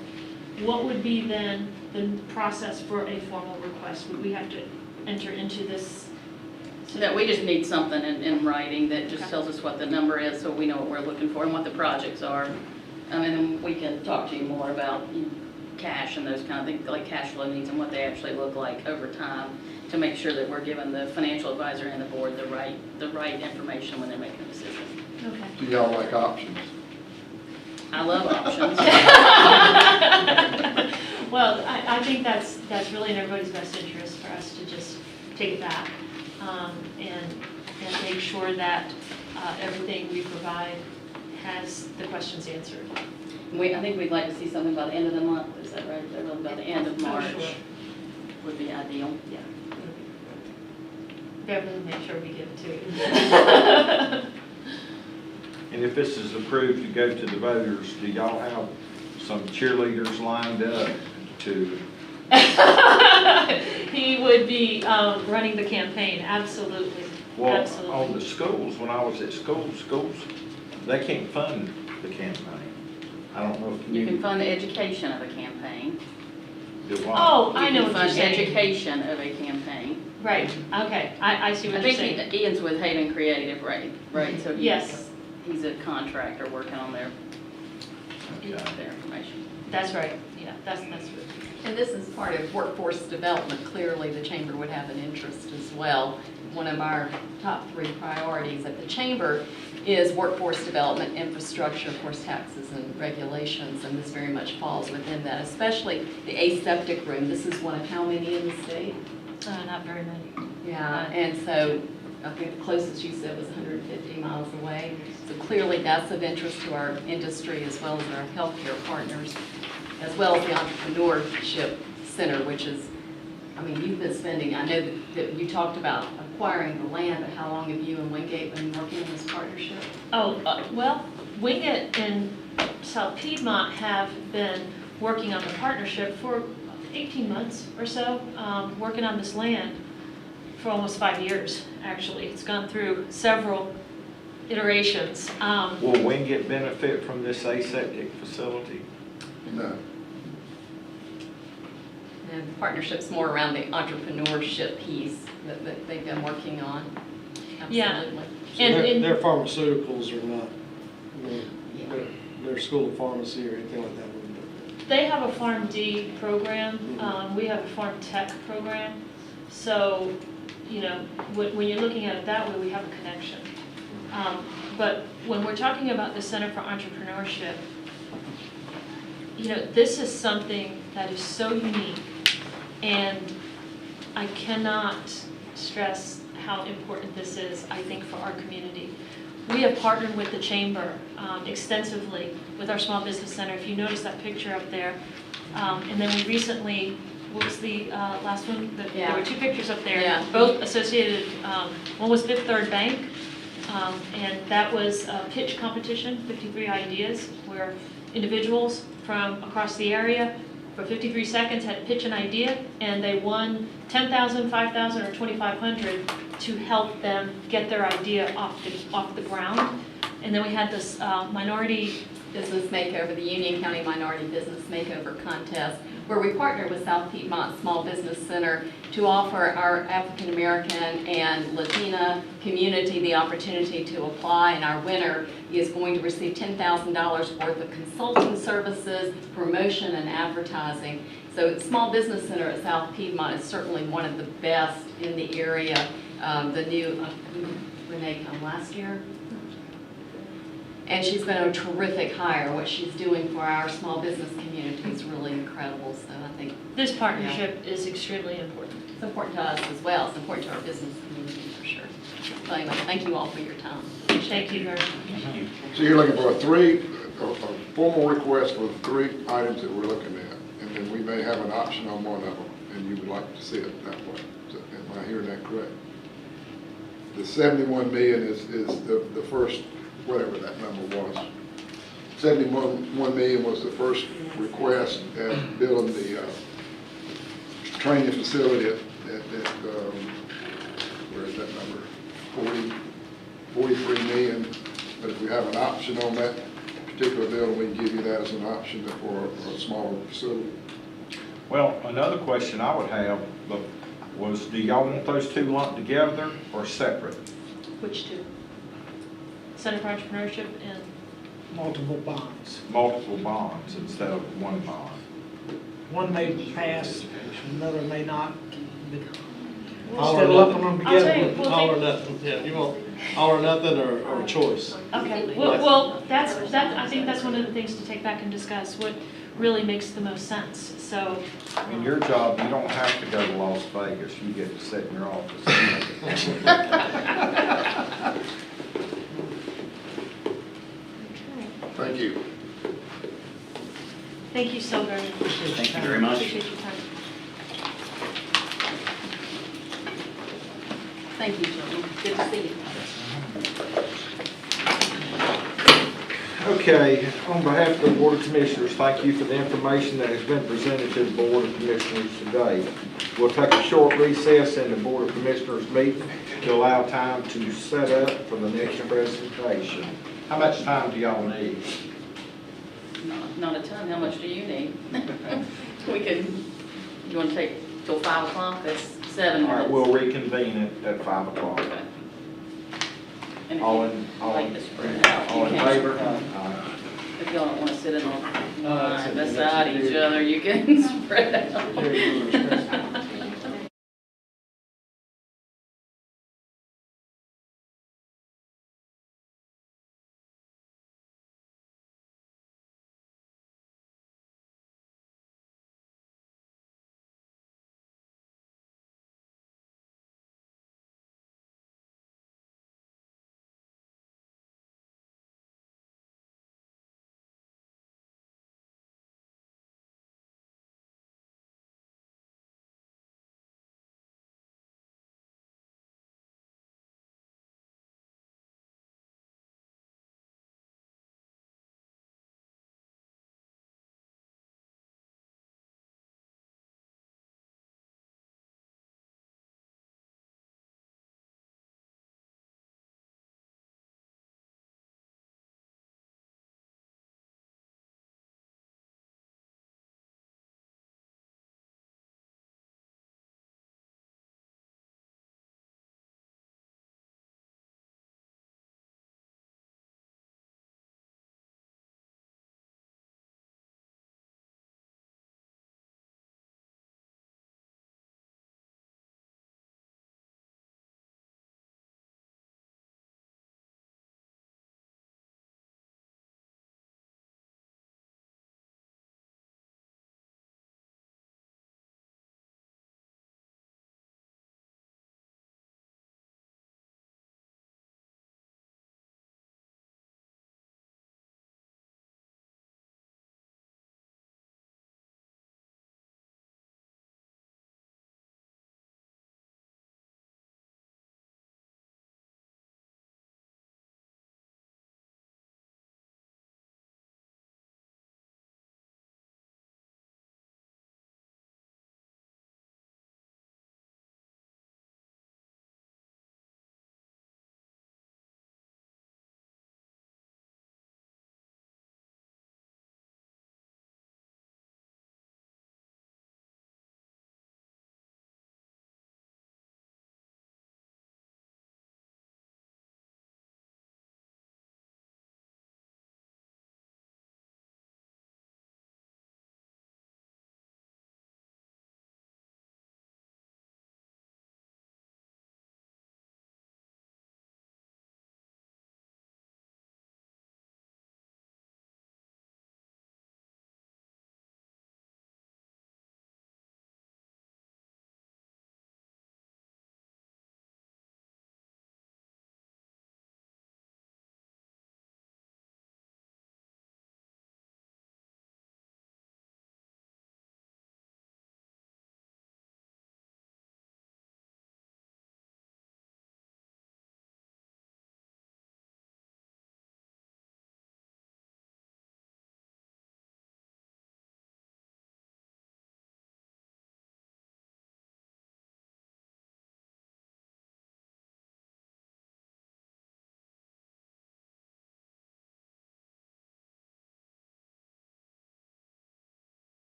what would be then the process for a formal request? Would we have to enter into this? So that we just need something in writing that just Okay. tells us what the number is, so we know what we're looking for and what the projects are. And then we can talk to you more about cash and those kind of things, like cash flow needs and what they actually look like over time, to make sure that we're giving the financial advisor and the board the right information when they're making a decision. Okay. Do y'all like options? I love options. Well, I think that's really in everybody's best interest for us to just take it back and make sure that everything we provide has the questions answered. I think we'd like to see something by the end of the month, is that right? By the end of Oh, March sure. would be ideal. Yeah. Beverly, make sure we give it to you. And if this is approved to go to the voters, do y'all have some cheerleaders lined up to? He would be running the campaign, absolutely. Well, Absolutely. on the schools, when I was at schools, they can't fund the campaign. I don't know if You can fund the education of a campaign. do what? Oh, I know You what can you're fund saying. education of a campaign. Right, okay, I see I what you're think saying. Ian's with Haven Creative, right? So Yes, he's a contractor working on their Okay. information. that's right, yeah, that's right. And this is part of workforce development. Clearly, the chamber would have an interest as well. One of our top 3 priorities at the chamber is workforce development, infrastructure, of course, taxes and regulations, and this very much falls within that, especially the aseptic room. This is one of how many in the state? Not very many. Yeah, and so I think the closest you said was 150 miles away. So clearly that's of interest to our industry as well as our healthcare partners, as well as the Entrepreneurship Center, which is, I mean, you've been spending, I know that you talked about acquiring the land, but how long have you and Wingate been working on this partnership? Oh, well, Wingate and South Piedmont have been working on the partnership for 18 months or so, working on this land for almost 5 years, actually. It's gone through several iterations. Will Wingate benefit from this aseptic facility? No. And the partnership's more around the entrepreneurship piece that they've been working on. Yeah. Absolutely. So And their pharmaceuticals are not, you know, Yeah. their school of pharmacy or anything like that wouldn't benefit. they have a Farm D program. We have a Farm Tech program. So, you know, when you're looking at it that way, we have a connection. But when we're talking about the Center for Entrepreneurship, this is something that is so unique, and I cannot stress how important this is, I think, for our community. We have partnered with the Chamber extensively with our Small Business Center. If you notice that picture up there. And then we recently, what was the last one? There were two pictures up there, Yeah. both associated. One was Fifth Third Bank, and that was a pitch competition, 53 ideas, where individuals from across the area for 53 seconds had to pitch an idea, and they won $10,000, $5,000, or $2,500 to help them get their idea off the ground. And then we had this minority Business Makeover, the Union County Minority Business Makeover Contest, where we partnered with South Piedmont Small Business Center to offer our African American and Latina community the opportunity to apply, and our winner is going to receive $10,000 worth of consulting services, promotion, and advertising. So Small Business Center at South Piedmont is certainly one of the best in the area. The new, Renee come last year? And she's been a terrific hire. What she's doing for our small business community is really incredible. So I think this partnership is extremely important. it's important to us as well. It's important to our business community for sure. So anyway, thank you all for your time. Thank you very much. Thank you. So you're looking for a formal request for the 3 items that we're looking at, and then we may have an option on one of them, and you would like to see it that way. So, am I hearing that correct? The 71 million is the first, whatever that number was. 71 million was the first request at building the training facility at where is that number? 43 million. But if we have an option on that particular building, we can give you that as an option for a smaller facility. Well, another question I would have was, do y'all want those two lumped together or separate? Which two? Center for Entrepreneurship and Multiple bonds. Multiple bonds instead of one bond. One may pass, another may not. All Instead or of lumping nothing. them I'll tell together. you, we'll All or take, nothing, yeah, you want all or nothing or choice. okay, well, I think that's one of the things to take back and discuss, what really makes the most sense, so. In your job, you don't have to go to Las Vegas, you get to sit in your office. Thank you. Thank you so very much. Thank you very much. Appreciate your time. Thank you, gentlemen. Good to see you. Okay, on behalf of the Board of Commissioners, thank you for the information that has been presented to the Board of Commissioners today. We'll take a short recess in the Board of Commissioners meeting to allow time to set up for the next presentation. How much time do y'all need? Not a ton, how much do you need? We can, you want to take till 5 o'clock, that's 7 All right, minutes. we'll reconvene at 5 o'clock. Okay. And if All you in, like to spread out, all you in can. favor? If y'all don't want to sit in on line beside each other, you can spread out.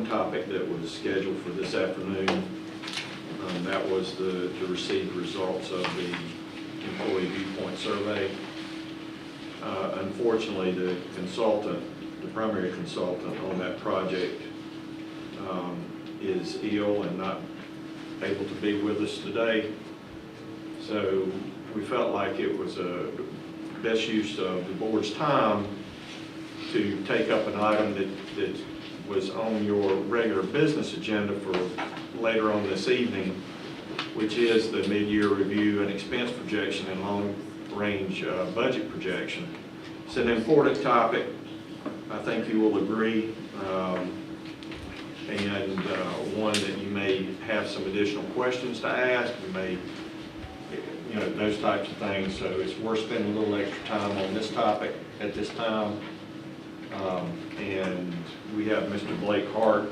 one topic that was scheduled for this afternoon. That was to receive results of the employee viewpoint survey. Unfortunately, the primary consultant on that project is ill and not able to be with us today. So we felt like it was a best use of the board's time to take up an item that was on your regular business agenda for later on this evening, which is the mid-year review and expense projection and long-range budget projection. It's an important topic. I think you will agree, and one that you may have some additional questions to ask. You may, those types of things. So it's worth spending a little extra time on this topic at this time. And we have Mr. Blake Hart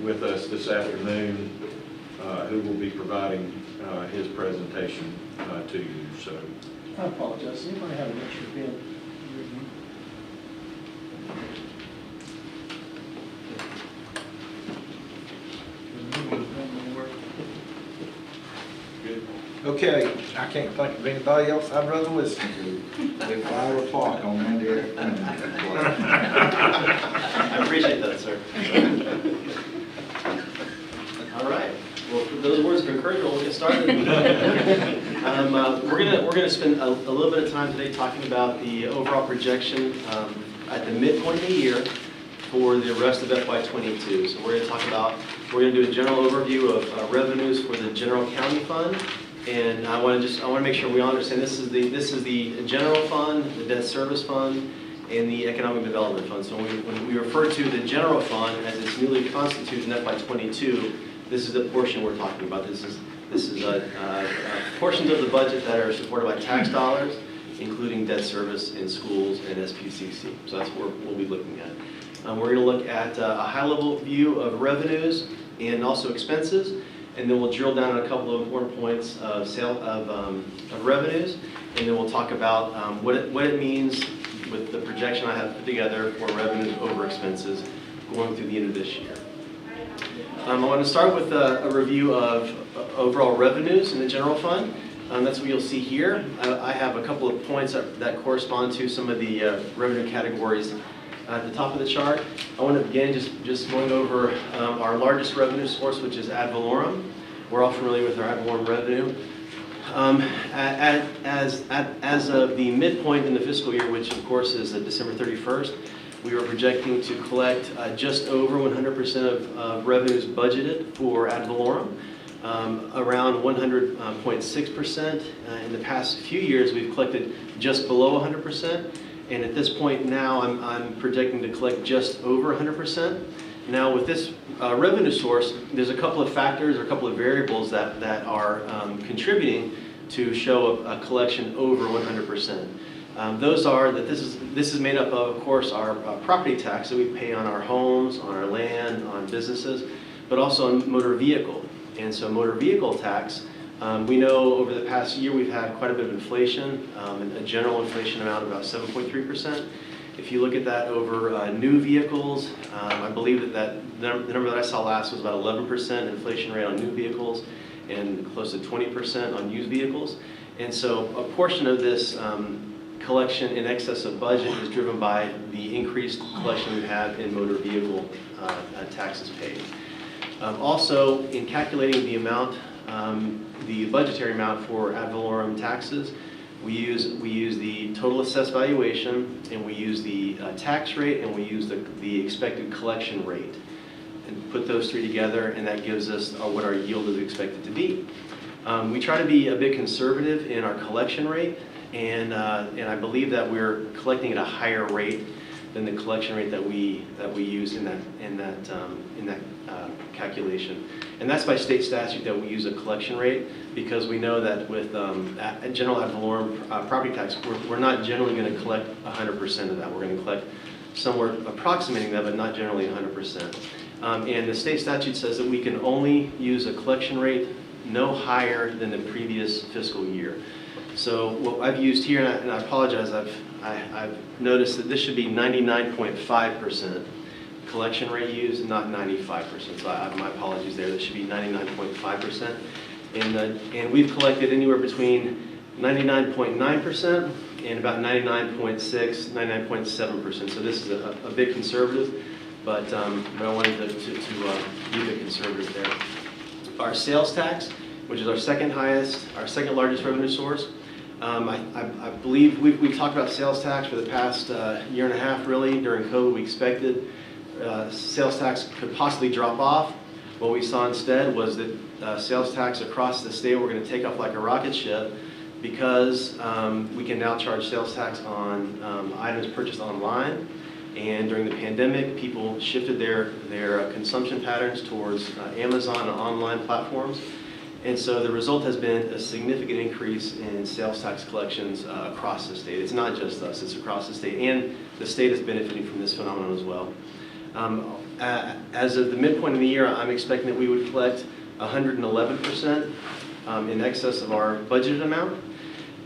with us this afternoon, who will be providing his presentation to you. So I apologize. Does anybody have an extra pen? Good. Okay, I can't think of anybody else I'd rather listen to. At 5 o'clock on Monday afternoon. I appreciate that, sir. All right. Well, for those words of encouragement, we'll get started. We're gonna spend a little bit of time today talking about the overall projection at the midpoint of the year for the rest of FY22. So we're gonna do a general overview of revenues for the general county fund. And I want to make sure we understand this is the general fund, the debt service fund, and the economic development fund. So when we refer to the general fund as it's newly constituted in FY22, this is the portion we're talking about. This is portions of the budget that are supported by tax dollars, including debt service in schools and SPCC. So that's what we'll be looking at. We're going to look at a high-level view of revenues and also expenses. And then we'll drill down on a couple of important points of revenues, and then we'll talk about what it means with the projection I have put together for revenues over expenses going through the end of this year. I want to start with a review of overall revenues in the general fund. That's what you'll see here. I have a couple of points that correspond to some of the revenue categories at the top of the chart. I want to begin just going over our largest revenue source, which is ad valorem. We're all familiar with our ad valorem revenue. As of the midpoint in the fiscal year, which of course is December 31st, we are projecting to collect just over 100% of revenues budgeted for ad valorem, around 100.6%. In the past few years, we've collected just below 100%. And at this point now, I'm projecting to collect just over 100%. Now with this revenue source, there's a couple of factors or a couple of variables that are contributing to show a collection over 100%. Those are that this is made up of course, our property tax that we pay on our homes, on our land, on businesses, but also on motor vehicle. And so motor vehicle tax, we know over the past year we've had quite a bit of inflation, a general inflation amount of about 7.3%. If you look at that over new vehicles, I believe that the number that I saw last was about 11% inflation rate on new vehicles and close to 20% on used vehicles. And so a portion of this collection in excess of budget is driven by the increased collection we have in motor vehicle taxes paid. Also, in calculating the amount, the budgetary amount for ad valorem taxes, we use the total assessed valuation, and we use the tax rate, and we use the expected collection rate, and put those three together, and that gives us what our yield is expected to be. We try to be a bit conservative in our collection rate, and I believe that we're collecting at a higher rate than the collection rate that we use in that calculation. And that's by state statute that we use a collection rate, because we know that with general ad valorem property tax, we're not generally going to collect 100% of that. We're going to collect somewhere approximating that, but not generally 100%. And the state statute says that we can only use a collection rate no higher than the previous fiscal year. So what I've used here, and I apologize, I've noticed that this should be 99.5%. collection rate used, not 95%. So my apologies there. That should be 99.5%. And we've collected anywhere between 99.9% and about 99.6, 99.7%. So this is a bit conservative, but I wanted to be a bit conservative there. Our sales tax, which is our second largest revenue source. I believe we've talked about sales tax for the past year and a half, really. During COVID, we expected sales tax could possibly drop off. What we saw instead was that sales tax across the state were going to take off like a rocket ship, because we can now charge sales tax on items purchased online. And during the pandemic, people shifted their consumption patterns towards Amazon and online platforms. And so the result has been a significant increase in sales tax collections across the state. It's not just us, it's across the state. And the state is benefiting from this phenomenon as well. As of the midpoint of the year, I'm expecting that we would collect 111% in excess of our budgeted amount.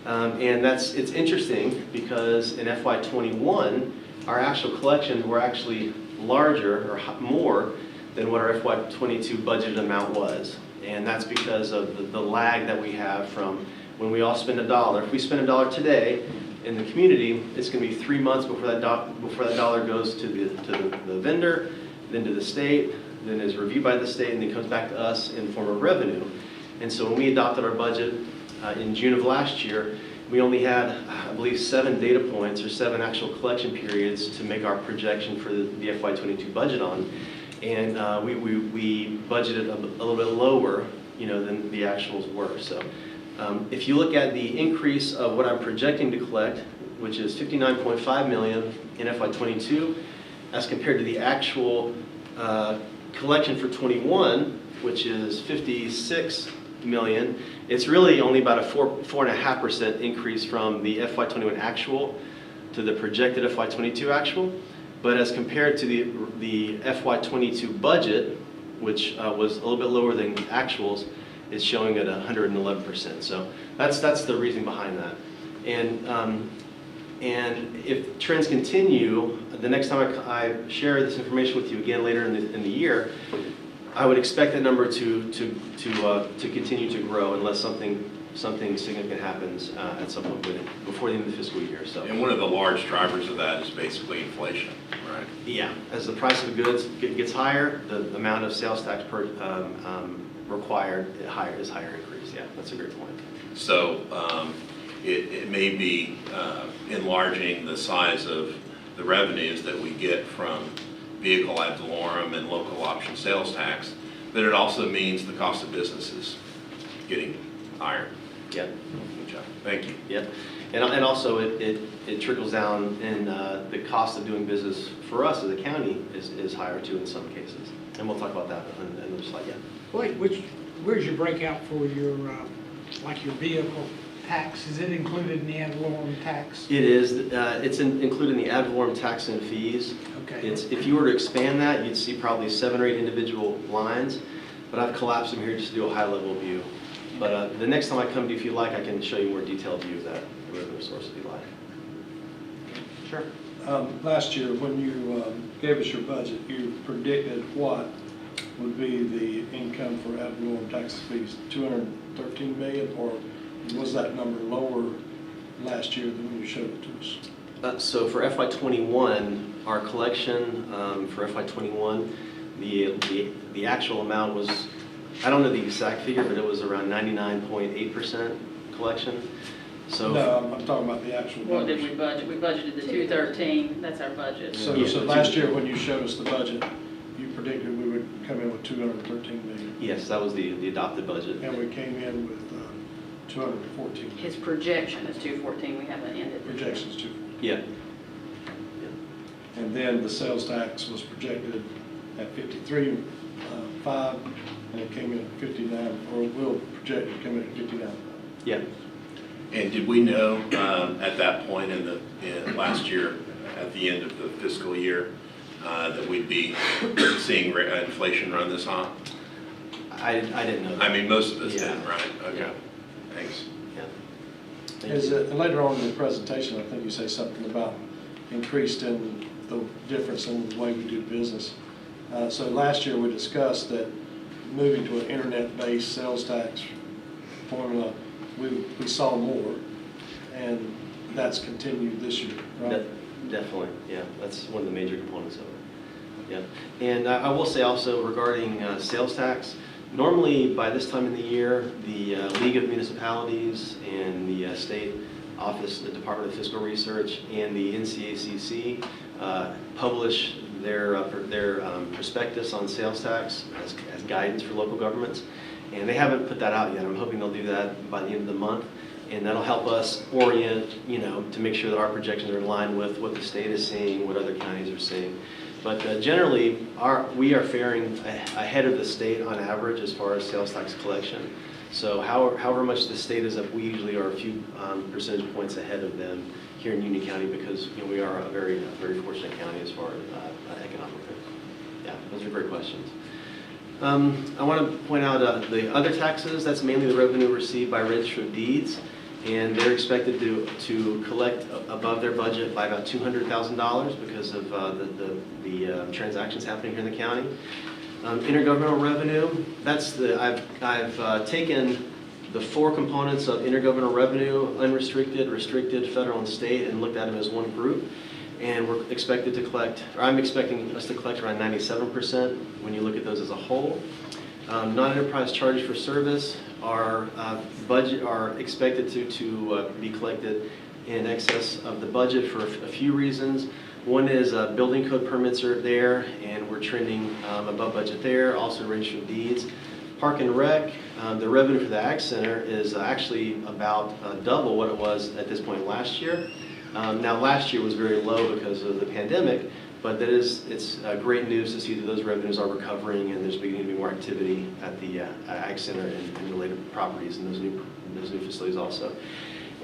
And it's interesting because in FY21, our actual collections were actually larger or more than what our FY22 budgeted amount was. And that's because of the lag that we have from when we all spend $1. If we spend $1 today in the community, it's going to be 3 months before that dollar goes to the vendor, then to the state, then is reviewed by the state, and then comes back to us in the form of revenue. And so when we adopted our budget in June of last year, we only had, I believe, 7 data points or 7 actual collection periods to make our projection for the FY22 budget on. And we budgeted a little bit lower, than the actuals were. So if you look at the increase of what I'm projecting to collect, which is $59.5 million in FY22, as compared to the actual collection for 21, which is $56 million, it's really only about a 4.5% increase from the FY21 actual to the projected FY22 actual. But as compared to the FY22 budget, which was a little bit lower than actuals, it's showing at 111%. So that's the reason behind that. And if trends continue, the next time I share this information with you again later in the year, I would expect that number to continue to grow unless something significant happens at some point before the end of the fiscal year. So. And one of the large drivers of that is basically inflation, right? Yeah, as the price of the goods gets higher, the amount of sales tax required is higher increase. Yeah, that's a great point. So it may be enlarging the size of the revenues that we get from vehicle ad valorem and local option sales tax, but it also means the cost of business is getting higher. Yeah. Good job. Thank you. Yeah, and also it trickles down, and the cost of doing business for us as a county is higher too in some cases, and we'll talk about that on another slide. Yeah. Blake, where's your breakout for your your vehicle tax? Is it included in the ad valorem tax? It is. It's included in the ad valorem tax and fees. Okay. If you were to expand that, you'd see probably 7 or 8 individual lines, but I've collapsed them here just to do a high-level view. But the next time I come to you, if you like, I can show you a more detailed view of that revenue source if you like. Sure. Last year, when you gave us your budget, you predicted what would be the income for ad valorem tax fees, 213 million, or was that number lower last year than when you showed it to us? So for FY21, our collection for FY21, the actual amount was, I don't know the exact figure, but it was around 99.8% collection. So no, I'm talking about the actual What numbers. did we budget? We budgeted the 213, that's our budget. So last year, when you showed us the budget, you predicted we would come in with 213 million. yes, that was the adopted budget. And we came in with 214. His projection is 214, we haven't ended. Projections 214. Yeah. And then the sales tax was projected at 53.5, and it came in at 59, or will project to come in at 59. Yeah. And did we know at that point in last year, at the end of the fiscal year, that we'd be seeing inflation run this hot? I didn't know that. I mean, most of us Yeah. didn't, right? Okay. Yeah. Thanks. Yeah. Thank Is you. it, later on in the presentation, I think you say something about increased in the difference in the way we do business. So last year, we discussed that moving to an internet-based sales tax formula, we saw more, and that's continued this year, right? Definitely, yeah, that's one of the major components of it. Yeah, and I will say also regarding sales tax, normally by this time of the year, the League of Municipalities and the State Office, the Department of Fiscal Research, and the NCACC publish their prospectus on sales tax as guidance for local governments, and they haven't put that out yet. I'm hoping they'll do that by the end of the month, and that'll help us orient, to make sure that our projections are in line with what the state is seeing, what other counties are seeing. But generally, we are faring ahead of the state on average as far as sales tax collection. So however much the state is up, we usually are a few percentage points ahead of them here in Union County because we are a very fortunate county as far as economically. Yeah, those are great questions. I want to point out the other taxes. That's mainly the revenue received by Register of Deeds, and they're expected to collect above their budget by about $200,000 because of the transactions happening here in the county. Intergovernmental revenue, I've taken the four components of intergovernmental revenue, unrestricted, restricted, federal, and state, and looked at them as one group. And I'm expecting us to collect around 97% when you look at those as a whole. Non-enterprise charges for service are expected to be collected in excess of the budget for a few reasons. One is building code permits are there, and we're trending above budget there. Also, Register of Deeds. Park and Rec, the revenue for the Ag Center is actually about double what it was at this point last year. Now, last year was very low because of the pandemic, but it's great news to see that those revenues are recovering and there's beginning to be more activity at the Ag Center and related properties in those new facilities also.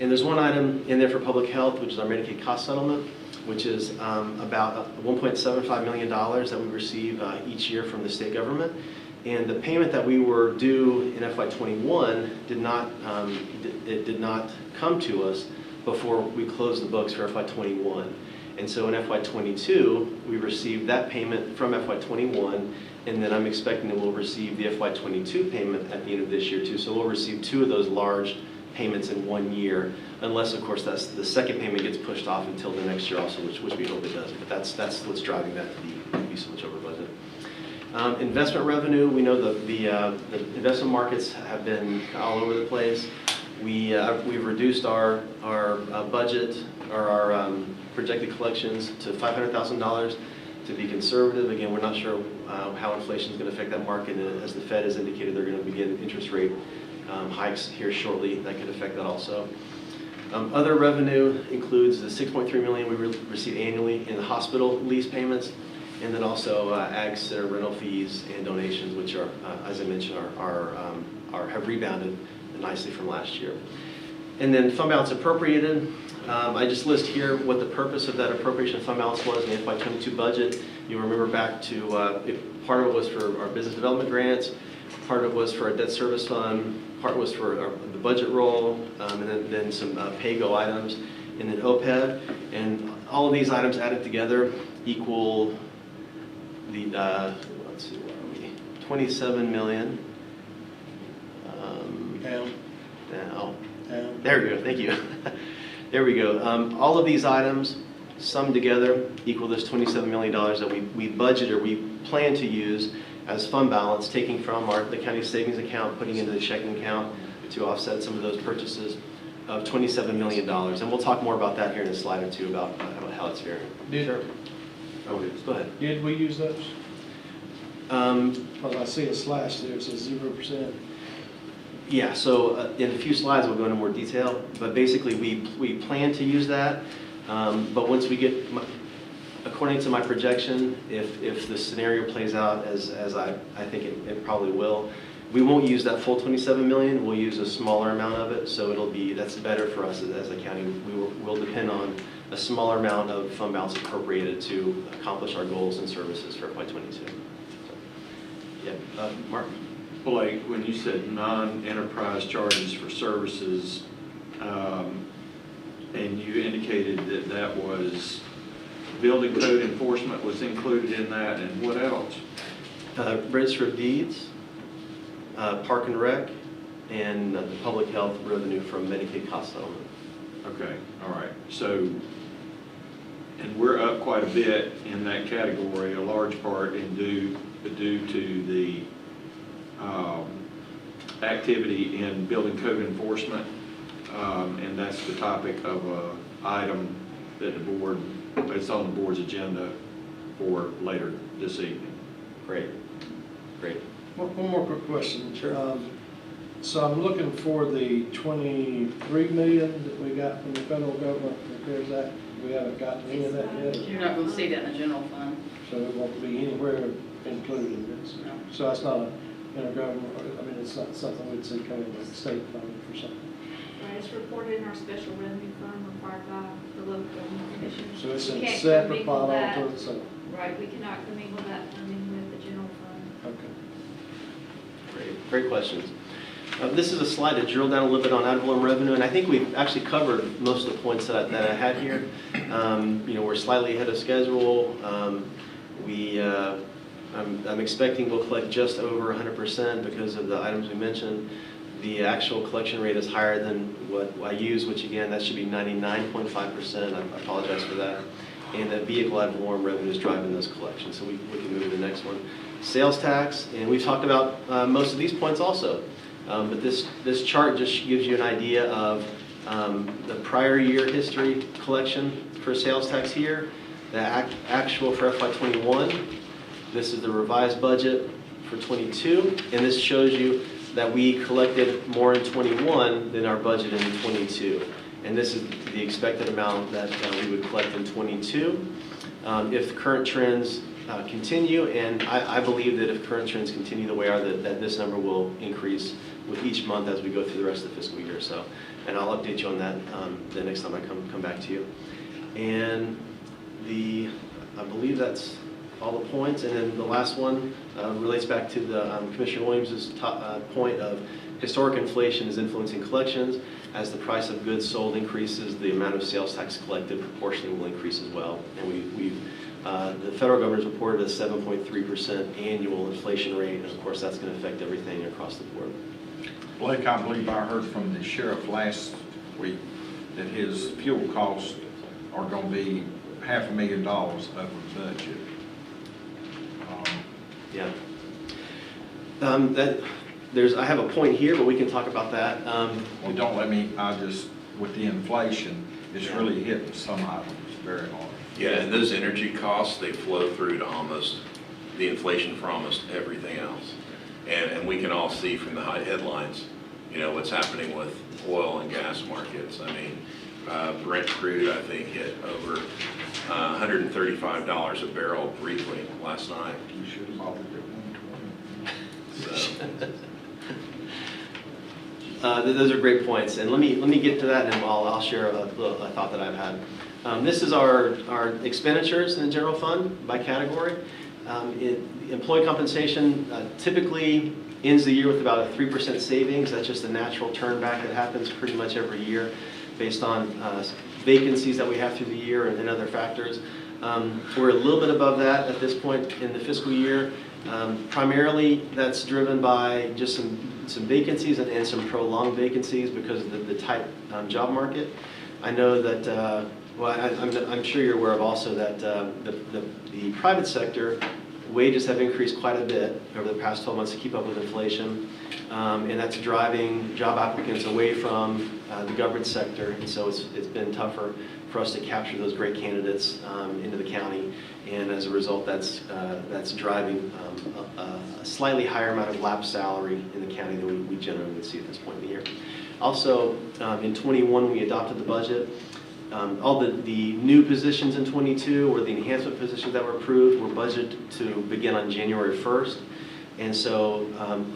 And there's one item in there for public health, which is our Medicaid cost settlement, which is about $1.75 million that we receive each year from the state government. And the payment that we were due in FY21 did not come to us before we closed the books for FY21. And so in FY22, we received that payment from FY21, and then I'm expecting that we'll receive the FY22 payment at the end of this year too. So we'll receive two of those large payments in 1 year, unless of course the second payment gets pushed off until the next year also, which we hope it does. But that's what's driving that to be so much over budget. Investment revenue, we know the investment markets have been all over the place. We've reduced our budget or our projected collections to $500,000 to be conservative. Again, we're not sure how inflation is going to affect that market. And as the Fed has indicated, they're going to begin interest rate hikes here shortly. That could affect that also. Other revenue includes the $6.3 million we receive annually in the hospital lease payments, and then also Ag Center rental fees and donations, which are, as I mentioned, have rebounded nicely from last year. And then fund balance appropriated. I just list here what the purpose of that appropriation of fund balance was in the FY22 budget. You'll remember back to part of it was for our business development grants, part of it was for our debt service fund, part was for the budget roll, and then some pay-go items, and then OPEB. And all of these items added together equal the, let's see, where are we? 27 million. Down. There we go, thank you. There we go. All of these items summed together equal this $27 million that we budget or we plan to use as fund balance, taking from the county savings account, putting into the checking account to offset some of those purchases of $27 million. And we'll talk more about that here in a slide or two about how it's faring. Sure. Go ahead. Did we use those? Because I see a slash there, it says 0%. Yeah, so in a few slides we'll go into more detail, but basically we plan to use that, but once we get, according to my projection, if the scenario plays out as I think it probably will, we won't use that full 27 million, we'll use a smaller amount of it, so that's better for us as a county. We'll depend on a smaller amount of fund balance appropriated to accomplish our goals and services for FY22. So, yeah, Mark? Blake, when you said non-enterprise charges for services, and you indicated that was building code enforcement was included in that, and what else? Register of Deeds, Park and Rec, and the public health revenue from Medicaid cost settlement. Okay, all right, so, and we're up quite a bit in that category, a large part due to the activity in building code enforcement, and that's the topic of an item that the board, it's on the board's agenda for later this evening. Great, great. One more quick question. So I'm looking for the 23 million that we got from the federal government repairs act. We haven't gotten any of that yet. You're not going to see that in the general fund. So it won't be anywhere included in this. No. So that's not a intergovernmental, I mean, it's not something we'd see coming like state funding for something. Right, it's reported in our special revenue fund required by the local government commission. So it's We in a can't separate commingle file that. all to itself. Right, we cannot commingle that funding with the general fund. Okay. Great questions. This is a slide to drill down a little bit on ad valorem revenue, and I think we've actually covered most of the points that I had here. We're slightly ahead of schedule. I'm expecting we'll collect just over 100% because of the items we mentioned. The actual collection rate is higher than what I use, which again, that should be 99.5%. I apologize for that. And the vehicle ad valorem revenue is driving those collections. So we can move to the next one. Sales tax, and we've talked about most of these points also. But this chart just gives you an idea of the prior year history collection for sales tax here, the actual for FY21. This is the revised budget for 22, and this shows you that we collected more in 21 than our budget in 22. And this is the expected amount that we would collect in 22. If the current trends continue, and I believe that if current trends continue the way they are, that this number will increase with each month as we go through the rest of the fiscal year. So, and I'll update you on that the next time I come back to you. And I believe that's all the points. And then the last one relates back to the Commissioner Williams' point of historic inflation is influencing collections. As the price of goods sold increases, the amount of sales tax collected proportionally will increase as well. And the federal government has reported a 7.3% annual inflation rate, and of course that's going to affect everything across the board. Blake, I believe I heard from the sheriff last week that his fuel costs are going to be $500,000 over budget. Yeah. I have a point here, but we can talk about that. Well, don't let me, with the inflation, it's really hitting some items very hard. Yeah, and those energy costs, they flow through to the inflation for almost everything else. And we can all see from the high headlines, what's happening with oil and gas markets. I mean, Brent crude, I think, hit over $135 a barrel briefly last night. You should have bought it at 120. Those are great points, and let me get to that, and I'll share a thought that I've had. This is our expenditures in the general fund by category. Employee compensation typically ends the year with about a 3% savings. That's just a natural turn back that happens pretty much every year based on vacancies that we have through the year and other factors. We're a little bit above that at this point in the fiscal year. Primarily, that's driven by just some vacancies and some prolonged vacancies because of the tight job market. I know that, I'm sure you're aware of also that the private sector wages have increased quite a bit over the past 12 months to keep up with inflation, and that's driving job applicants away from the government sector, and so it's been tougher for us to capture those great candidates into the county, and as a result, that's driving a slightly higher amount of lapsed salary in the county than we generally would see at this point in the year. Also, in 21, we adopted the budget. All the new positions in 22, or the enhancement positions that were approved, were budgeted to begin on January 1st. And so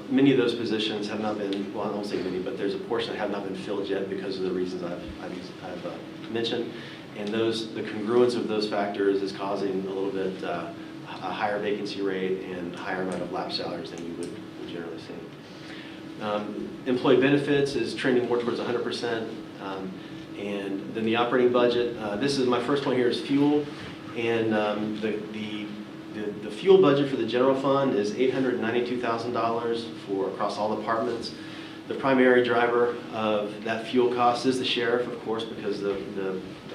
many of those positions have not been, well, I don't say many, but there's a portion that have not been filled yet because of the reasons I've mentioned. And the congruence of those factors is causing a little bit a higher vacancy rate and higher amount of lapsed salaries than you would generally see. Employee benefits is trending more towards 100%. And then the operating budget, this is my first one here, is fuel. And the fuel budget for the general fund is $892,000 for across all departments. The primary driver of that fuel cost is the sheriff, of course, because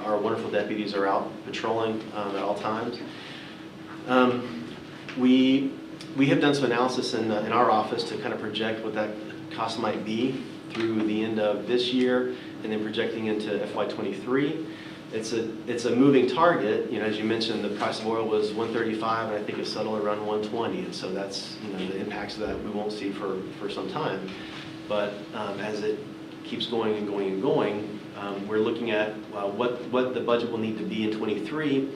our wonderful deputies are out patrolling at all times. We have done some analysis in our office to kind of project what that cost might be through the end of this year and then projecting into FY23. It's a moving target. You know, as you mentioned, the price of oil was $135, and I think it's settled around $120, and so that's, you know, the impacts of that we won't see for some time. But as it keeps going and going and going, we're looking at what the budget will need to be in '23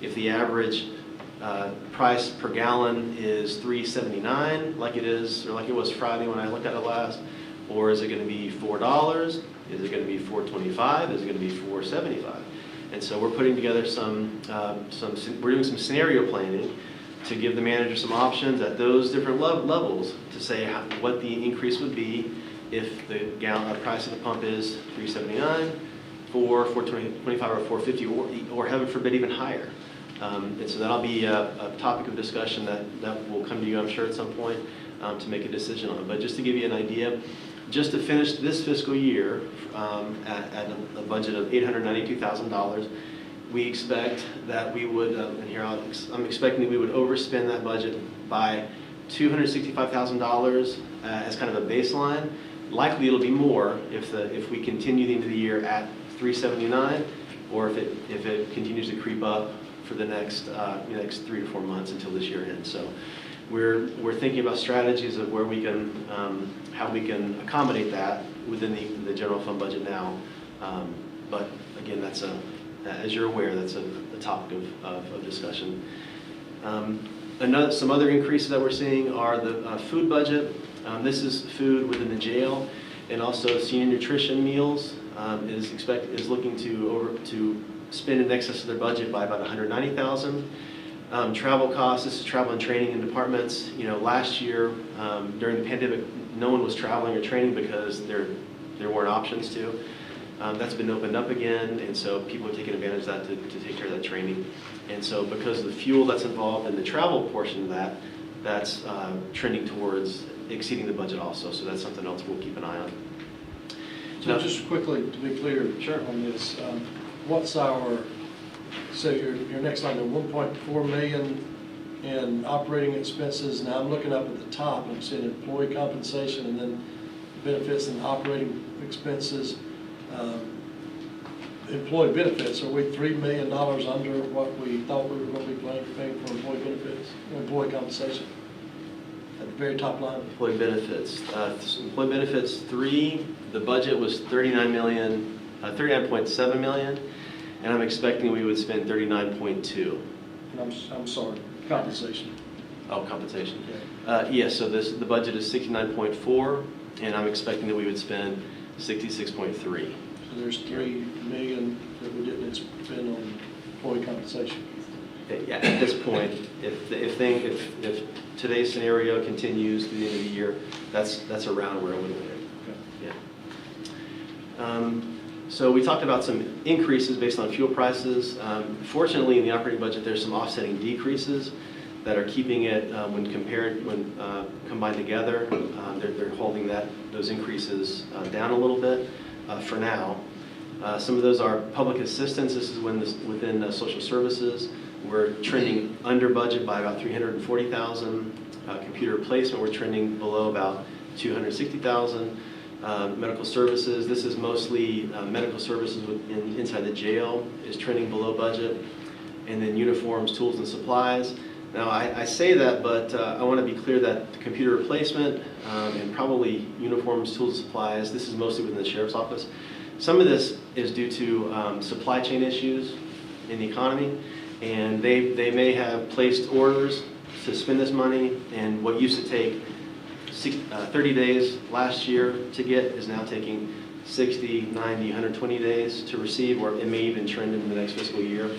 if the average price per gallon is $3.79, like it is, or like it was Friday when I looked at it last, or is it going to be $4? Is it going to be $4.25? Is it going to be $4.75? And so we're putting together we're doing some scenario planning to give the manager some options at those different levels to say what the increase would be if the price of the pump is $3.79, $4.25, or $4.50, or heaven forbid even higher. And so that'll be a topic of discussion that will come to you, I'm sure, at some point to make a decision on. But just to give you an idea, just to finish this fiscal year at a budget of $892,000, we expect that we would, and here I'm expecting that we would overspend that budget by $265,000 as kind of a baseline. Likely it'll be more if we continue the end of the year at $379, or if it continues to creep up for the next 3 to 4 months until this year ends. So we're thinking about strategies of where we can, how we can accommodate that within the general fund budget now. But again, as you're aware, that's a topic of discussion. Some other increases that we're seeing are the food budget. This is food within the jail, and also senior nutrition meals is looking to spend in excess of their budget by about $190,000. Travel costs, this is travel and training in departments. You know, last year during the pandemic, no one was traveling or training because there weren't options to. That's been opened up again, and so people are taking advantage of that to take care of that training. And so because of the fuel that's involved in the travel portion of that, that's trending towards exceeding the budget also. So that's something else we'll keep an eye on. So just quickly, to be clear on this, what's so your next line, the 1.4 million in operating expenses. Now I'm looking up at the top, I'm seeing employee compensation and then benefits and operating expenses. Employee benefits, are we $3 million under what we thought we were going to be paying for employee benefits, employee compensation? At the very top line. Employee benefits. Employee benefits 3, the budget was $39.7 million, and I'm expecting we would spend 39.2. And I'm sorry, compensation. Oh, compensation. Okay. Yes, so the budget is 69.4, and I'm expecting that we would spend 66.3. So there's $3 million that we didn't spend on employee compensation. Yeah, at this point, if today's scenario continues to the end of the year, that's around where we would be. Yeah. So we talked about some increases based on fuel prices. Fortunately, in the operating budget, there's some offsetting decreases that are keeping it when combined together. They're holding those increases down a little bit for now. Some of those are public assistance. This is within social services. We're trending under budget by about $340,000. Computer replacement, we're trending below about $260,000. Medical services, this is mostly medical services inside the jail, is trending below budget. And then uniforms, tools, and supplies. Now, I say that, but I want to be clear that computer replacement and probably uniforms, tools, and supplies, this is mostly within the sheriff's office. Some of this is due to supply chain issues in the economy, and they may have placed orders to spend this money, and what used to take 30 days last year to get is now taking 60, 90, 120 days to receive, or it may even trend into the next fiscal year.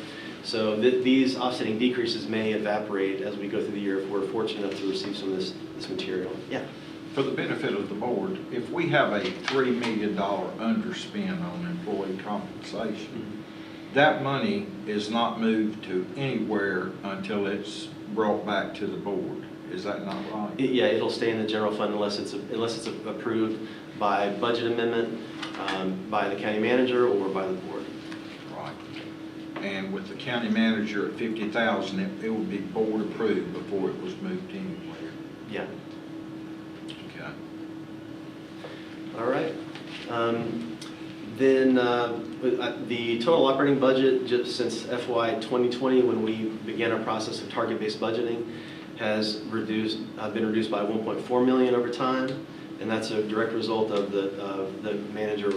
So these offsetting decreases may evaporate as we go through the year if we're fortunate enough to receive some of this material. Yeah. For the benefit of the board, if we have a $3 million underspend on employee compensation, that money is not moved to anywhere until it's brought back to the board. Is that not right? Yeah, it'll stay in the general fund unless it's approved by budget amendment, by the county manager or by the board. Right. And with the county manager at 50,000, it would be board approved before it was moved anywhere. Yeah. Okay. All right. Then the total operating budget, just since FY 2020, when we began our process of target-based budgeting, has been reduced by 1.4 million over time, and that's a direct result of the manager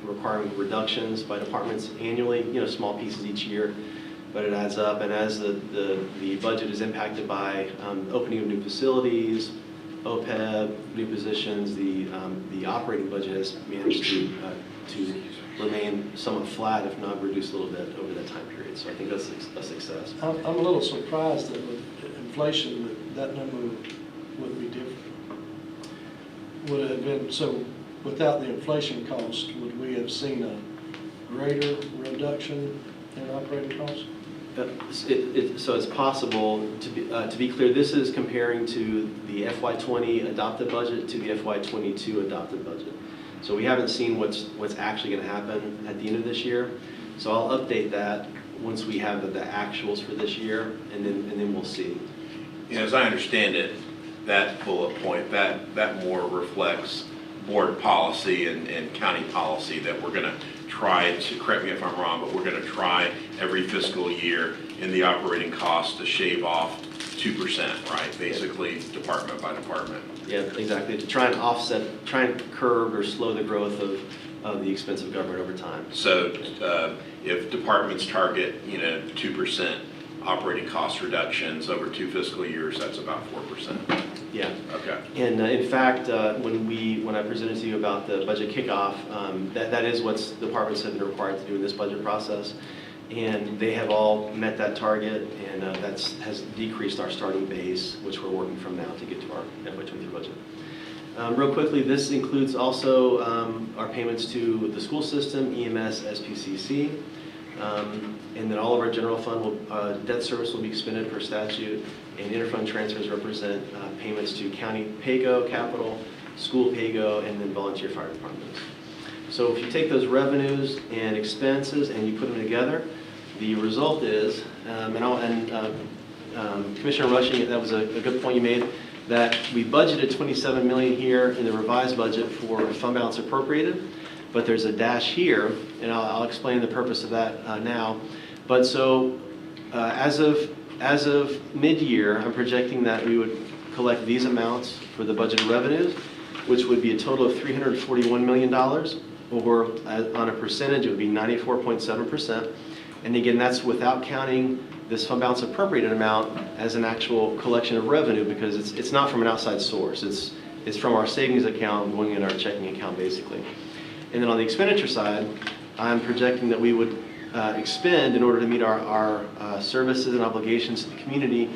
requiring reductions by departments annually, small pieces each year, but it adds up. And as the budget is impacted by opening of new facilities, OPEB, new positions, the operating budget has managed to remain somewhat flat, if not reduce a little bit over that time period. So I think that's a success. I'm a little surprised that with inflation, that number would be different. Would it have been, so without the inflation cost, would we have seen a greater reduction in operating costs? So it's possible, to be clear, this is comparing to the FY20 adopted budget to the FY22 adopted budget. So we haven't seen what's actually going to happen at the end of this year. So I'll update that once we have the actuals for this year, and then we'll see. As I understand it, that bullet point, that more reflects board policy and county policy that we're going to try to, correct me if I'm wrong, but we're going to try every fiscal year in the operating cost to shave off 2%, right? Basically, department by department. Yeah, exactly. To try and offset, try and curb or slow the growth of the expense of government over time. So if departments target, 2% operating cost reductions over 2 fiscal years, that's about 4%. Yeah. Okay. And in fact, when I presented to you about the budget kickoff, that is what departments have been required to do in this budget process. And they have all met that target, and that has decreased our starting base, which we're working from now to get to our FY23 budget. Real quickly, this includes also our payments to the school system, EMS, SPCC, and then all of our general fund debt service will be expended per statute, and interfund transfers represent payments to county PAYGO, capital, school PAYGO, and then volunteer fire departments. So if you take those revenues and expenses and you put them together, the result is, Commissioner Rushing, that was a good point you made, that we budgeted $27 million here in the revised budget for fund balance appropriated, but there's a dash here, and I'll explain the purpose of that now. But so as of mid-year, I'm projecting that we would collect these amounts for the budgeted revenues, which would be a total of $341 million, or on a percentage, it would be 94.7%. And again, that's without counting this fund balance appropriated amount as an actual collection of revenue, because it's not from an outside source. It's from our savings account going in our checking account, basically. And then on the expenditure side, I'm projecting that we would expend, in order to meet our services and obligations to the community,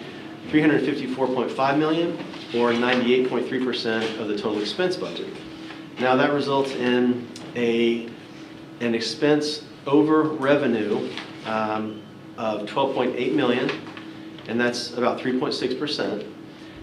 $354.5 million, or 98.3% of the total expense budget. Now that results in an expense over revenue of $12.8 million, and that's about 3.6%.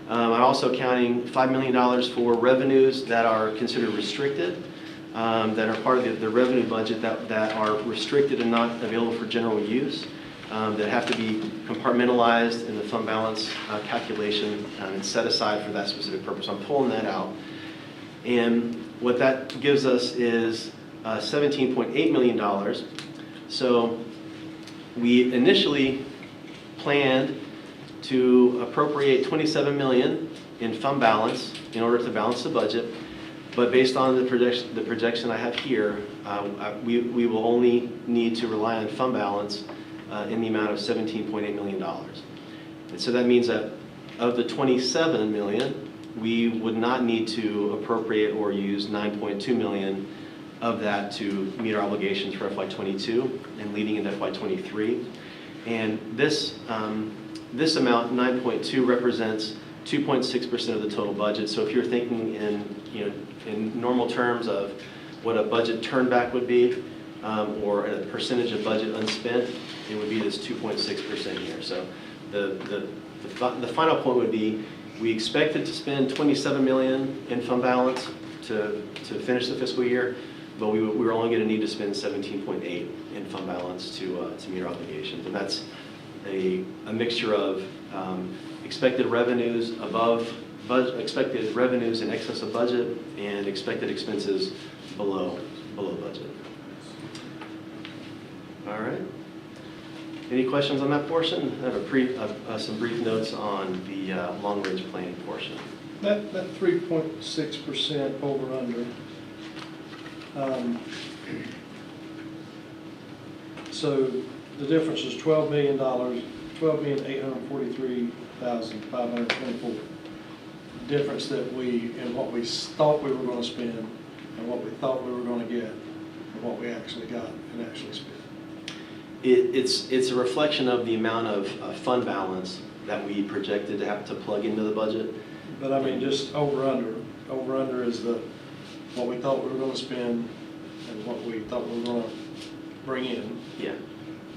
I'm also counting $5 million for revenues that are considered restricted, that are part of the revenue budget that are restricted and not available for general use, that have to be compartmentalized in the fund balance calculation and set aside for that specific purpose. I'm pulling that out. And what that gives us is $17.8 million. So we initially planned to appropriate $27 million in fund balance in order to balance the budget. But based on the projection I have here, we will only need to rely on fund balance in the amount of $17.8 million. And so that means that of the $27 million, we would not need to appropriate or use $9.2 million of that to meet our obligations for FY22 and leading into FY23. And this amount, 9.2, represents 2.6% of the total budget. So if you're thinking in normal terms of what a budget turnback would be, or a percentage of budget unspent, it would be this 2.6% here. So the final point would be, we expected to spend 27 million in fund balance to finish the fiscal year, but we were only going to need to spend 17.8 in fund balance to meet our obligations. And that's a mixture of expected revenues above budget, expected revenues in excess of budget, and expected expenses below budget. All right. Any questions on that portion? I have some brief notes on the long-range planning portion. That 3.6% over under. So the difference is $12,843,524. The difference that in what we thought we were going to spend and what we thought we were going to get and what we actually got and actually spent. It's a reflection of the amount of fund balance that we projected to have to plug into the budget. But I mean, just over under. Over under is what we thought we were going to spend and what we thought we were going to bring in. Yeah.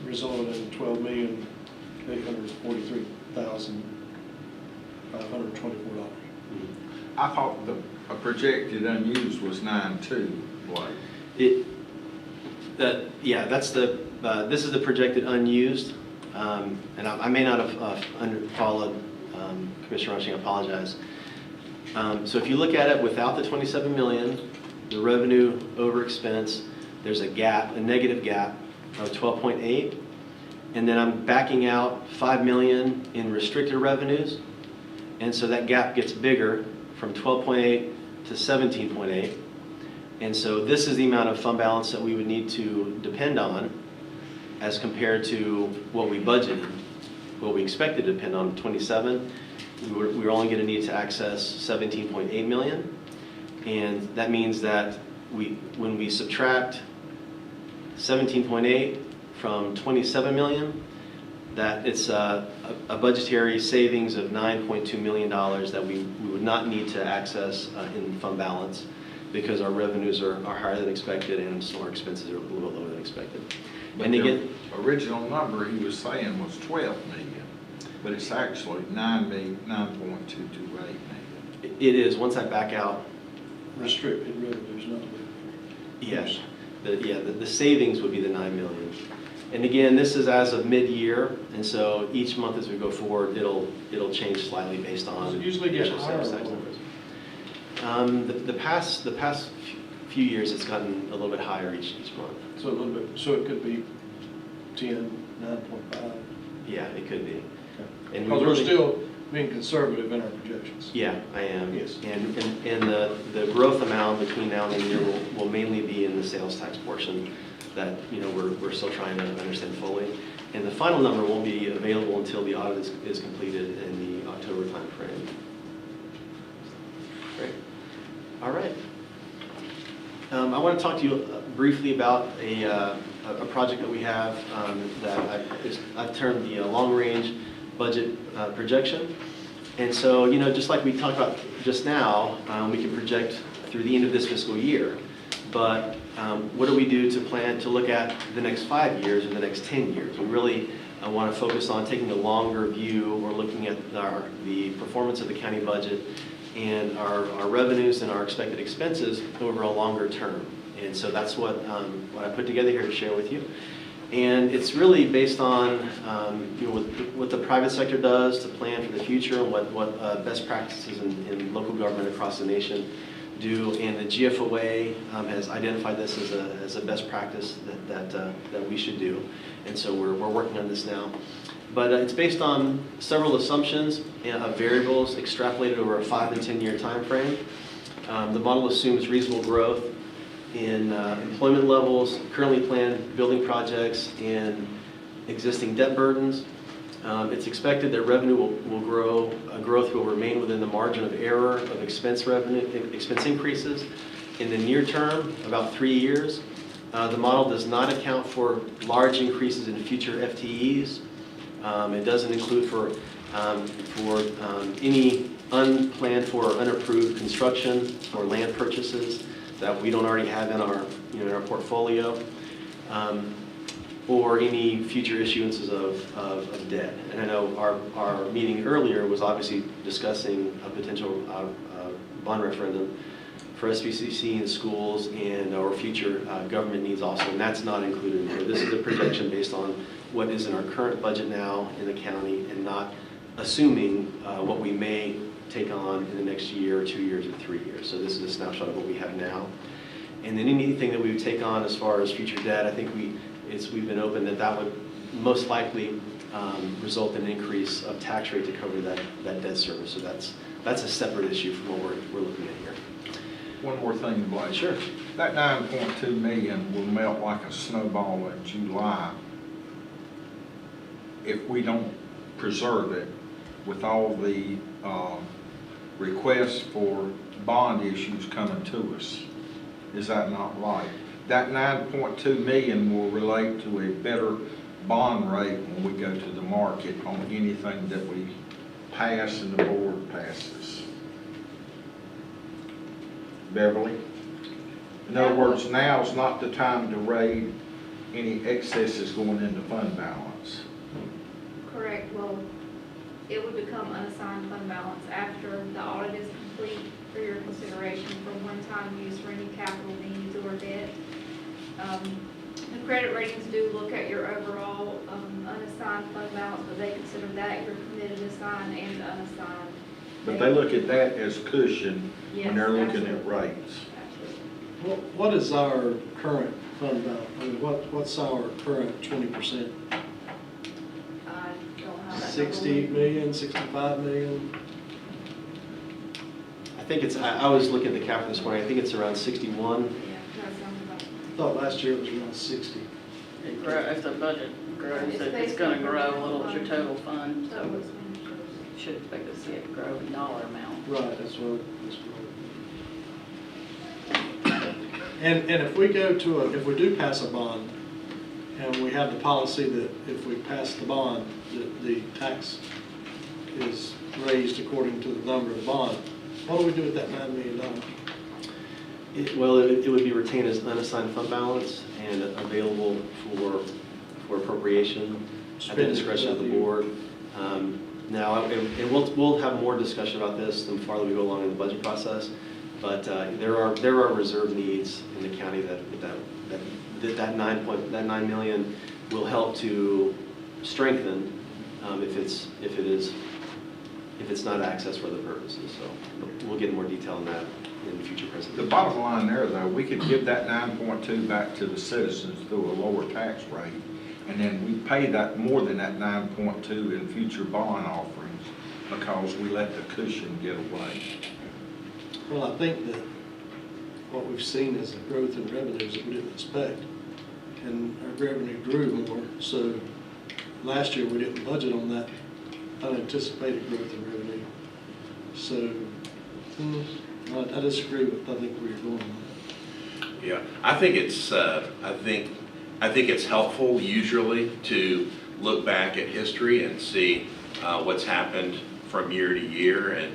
Resulted in $12,843,524. I thought a projected unused was 9.2, Blake. This is the projected unused, and I may not have followed Commissioner Rushing, I apologize. So if you look at it without the 27 million, the revenue over expense, there's a negative gap of 12.8, and then I'm backing out 5 million in restricted revenues, and so that gap gets bigger from 12.8 to 17.8. And so this is the amount of fund balance that we would need to depend on as compared to what we budgeted, what we expected to depend on, 27. We were only going to need to access 17.8 million. And that means that when we subtract 17.8 from 27 million, that it's a budgetary savings of $9.2 million that we would not need to access in fund balance, because our revenues are higher than expected and so our expenses are a little bit lower than expected. But and again, the original number he was saying was 12 million, but it's actually 9.228 million. It is, once I back out. Restricted revenues, not Yes. The savings would be the 9 million. And again, this is as of mid-year, and so each month as we go forward, it'll change slightly based on. Does it usually get additional higher sales or tax lower? numbers. The past few years, it's gotten a little bit higher each month. So a little bit, so it could be 10, 9.5. Yeah, it could be. And we're still being conservative in our projections. Yeah, I am. Yes. And the growth amount between now and the year will mainly be in the sales tax portion that we're still trying to understand fully. And the final number won't be available until the audit is completed in the October time frame. Great. All right. I want to talk to you briefly about a project that we have that I've termed the long-range budget projection. And so, just like we talked about just now, we can project through the end of this fiscal year. But what do we do to plan to look at the next 5 years or the next 10 years? We really want to focus on taking a longer view. We're looking at the performance of the county budget and our revenues and our expected expenses over a longer term. And so that's what I put together here to share with you. And it's really based on what the private sector does to plan for the future and what best practices in local government across the nation do. And the GFOA has identified this as a best practice that we should do. And so we're working on this now. But it's based on several assumptions of variables extrapolated over a 5 and 10 year time frame. The model assumes reasonable growth in employment levels, currently planned building projects, and existing debt burdens. It's expected that revenue will grow. Growth will remain within the margin of error of expense increases. In the near term, about 3 years, the model does not account for large increases in future FTEs. It doesn't include for any unplanned for or unapproved construction or land purchases that we don't already have in our portfolio. or any future issuances of debt. And I know our meeting earlier was obviously discussing a potential bond referendum for SPCC in schools and our future government needs also, and that's not included in here. This is a projection based on what is in our current budget now in the county and not assuming what we may take on in the next year, 2 years, or 3 years. So this is a snapshot of what we have now. And then anything that we would take on as far as future debt, I think we've been open that would most likely result in an increase of tax rate to cover that debt service. So that's a separate issue from what we're looking at here. One more thing, Blake. Sure. That 9.2 million will melt like a snowball in July if we don't preserve it with all the requests for bond issues coming to us. Is that not right? That 9.2 million will relate to a better bond rate when we go to the market on anything that we pass and the board passes. Beverly? In other words, now's not the time to raid any excesses going into fund balance. Correct, well, it would become unassigned fund balance after the audit is complete for your consideration for one-time use for any capital needs or debt. The credit ratings do look at your overall unassigned fund balance, but they consider that your committed, assigned, and unassigned. But they look at that as cushion when they're Yes, looking at absolutely. rates. Absolutely. What is our current fund balance? I mean, what's our current 20%? I don't have that. 60 million, 65 million? I think I was looking at the cap this morning, I think it's around 61. Yeah, that sounds about. I thought last year it was around 60. If the budget grows, it's going to grow a little, it's your total fund, so Total expenditures. you should expect to see it grow in dollar amount. Right, that's what. And if we if we do pass a bond, and we have the policy that if we pass the bond, the tax is raised according to the number of the bond, what do we do with that $9 million? It would be retained as unassigned fund balance and available for appropriation at the discretion of the board. Now, and we'll have more discussion about this the farther we go along in the budget process, but there are reserve needs in the county that 9 million will help to strengthen if it's not accessed for other purposes. So we'll get more detail on that in future presentations. The bottom line there, though, we could give that 9.2 back to the citizens through a lower tax rate, and then we pay that more than that 9.2 in future bond offerings because we let the cushion get away. Well, I think that what we've seen is a growth in revenues that we didn't expect. And our revenue grew more, so last year we didn't budget on that unanticipated growth in revenue. So, I disagree with, I think where you're going on that. Yeah, I think it's helpful usually to look back at history and see what's happened from year to year. And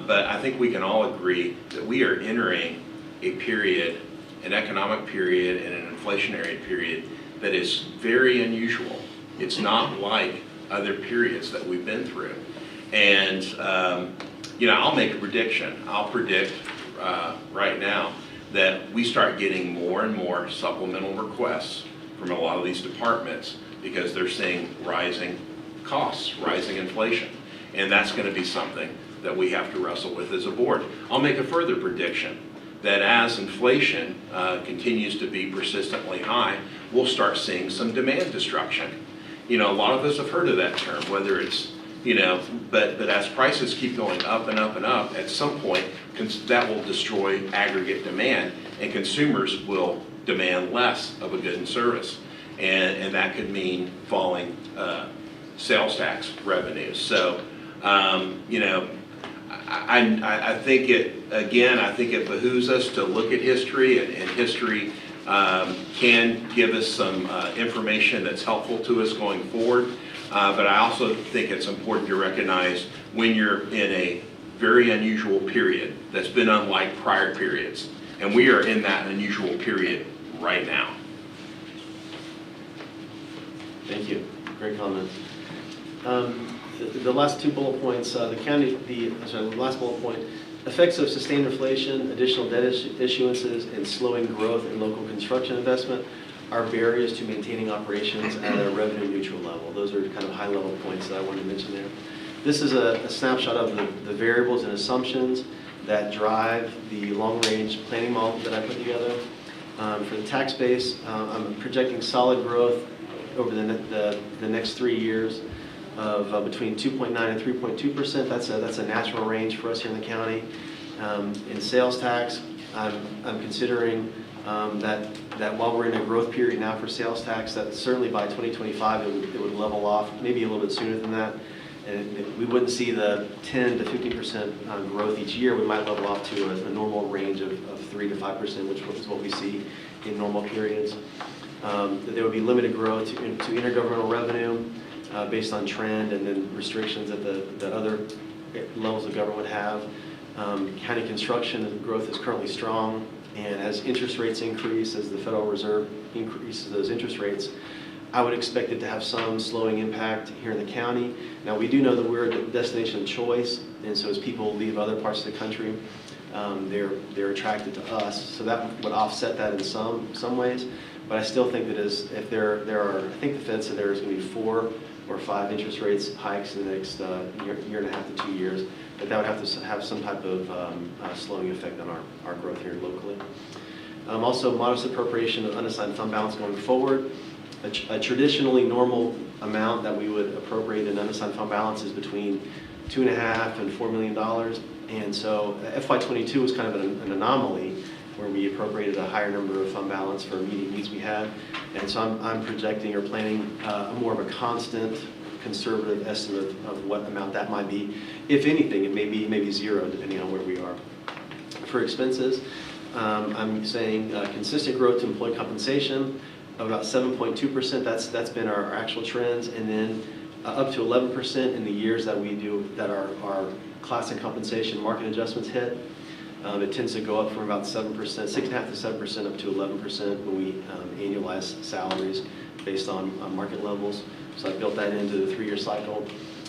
but I think we can all agree that we are entering a period, an economic period and an inflationary period that is very unusual. It's not like other periods that we've been through. And I'll make a prediction. I'll predict right now that we start getting more and more supplemental requests from a lot of these departments because they're seeing rising costs, rising inflation. And that's going to be something that we have to wrestle with as a board. I'll make a further prediction that as inflation continues to be persistently high, we'll start seeing some demand destruction. A lot of us have heard of that term, whether it's, but as prices keep going up and up and up, at some point, that will destroy aggregate demand, and consumers will demand less of a good and service. And that could mean falling sales tax revenues. So, I think it behooves us to look at history, and history can give us some information that's helpful to us going forward. But I also think it's important to recognize when you're in a very unusual period that's been unlike prior periods. And we are in that unusual period right now. Thank you. Great comments. The last two bullet points, the last bullet point, effects of sustained inflation, additional debt issuances, and slowing growth in local construction investment are barriers to maintaining operations at a revenue neutral level. Those are kind of high level points that I wanted to mention there. This is a snapshot of the variables and assumptions that drive the long-range planning model that I put together. For the tax base, I'm projecting solid growth over the next 3 years of between 2.9 and 3.2%. That's a natural range for us here in the county. In sales tax, I'm considering that while we're in a growth period now for sales tax, that certainly by 2025 it would level off, maybe a little bit sooner than that. And we wouldn't see the 10 to 15% growth each year. We might level off to a normal range of 3 to 5%, which is what we see in normal periods. There would be limited growth to intergovernmental revenue based on trend and then restrictions that the other levels of government have. County construction growth is currently strong, and as interest rates increase, as the Federal Reserve increases those interest rates, I would expect it to have some slowing impact here in the county. Now, we do know that we're a destination of choice, and so as people leave other parts of the country, they're attracted to us. So that would offset that in some ways. But I still think that if there are, I think the Fed said there's going to be 4 or 5 interest rates hikes in the next year and a half to 2 years, that would have to have some type of slowing effect on our growth here locally. Also, modest appropriation of unassigned fund balance going forward. A traditionally normal amount that we would appropriate in unassigned fund balance is between $2.5 and $4 million. And so FY22 was kind of an anomaly where we appropriated a higher number of fund balance for immediate needs we had. And so I'm projecting or planning more of a constant conservative estimate of what amount that might be. If anything, it may be zero depending on where we are. For expenses, I'm saying consistent growth to employee compensation of about 7.2%. That's been our actual trends, and then up to 11% in the years that our classic compensation market adjustments hit. It tends to go up from about 7%, 6.5% to 7% up to 11% when we annualize salaries based on market levels. So I built that into the 3-year cycle.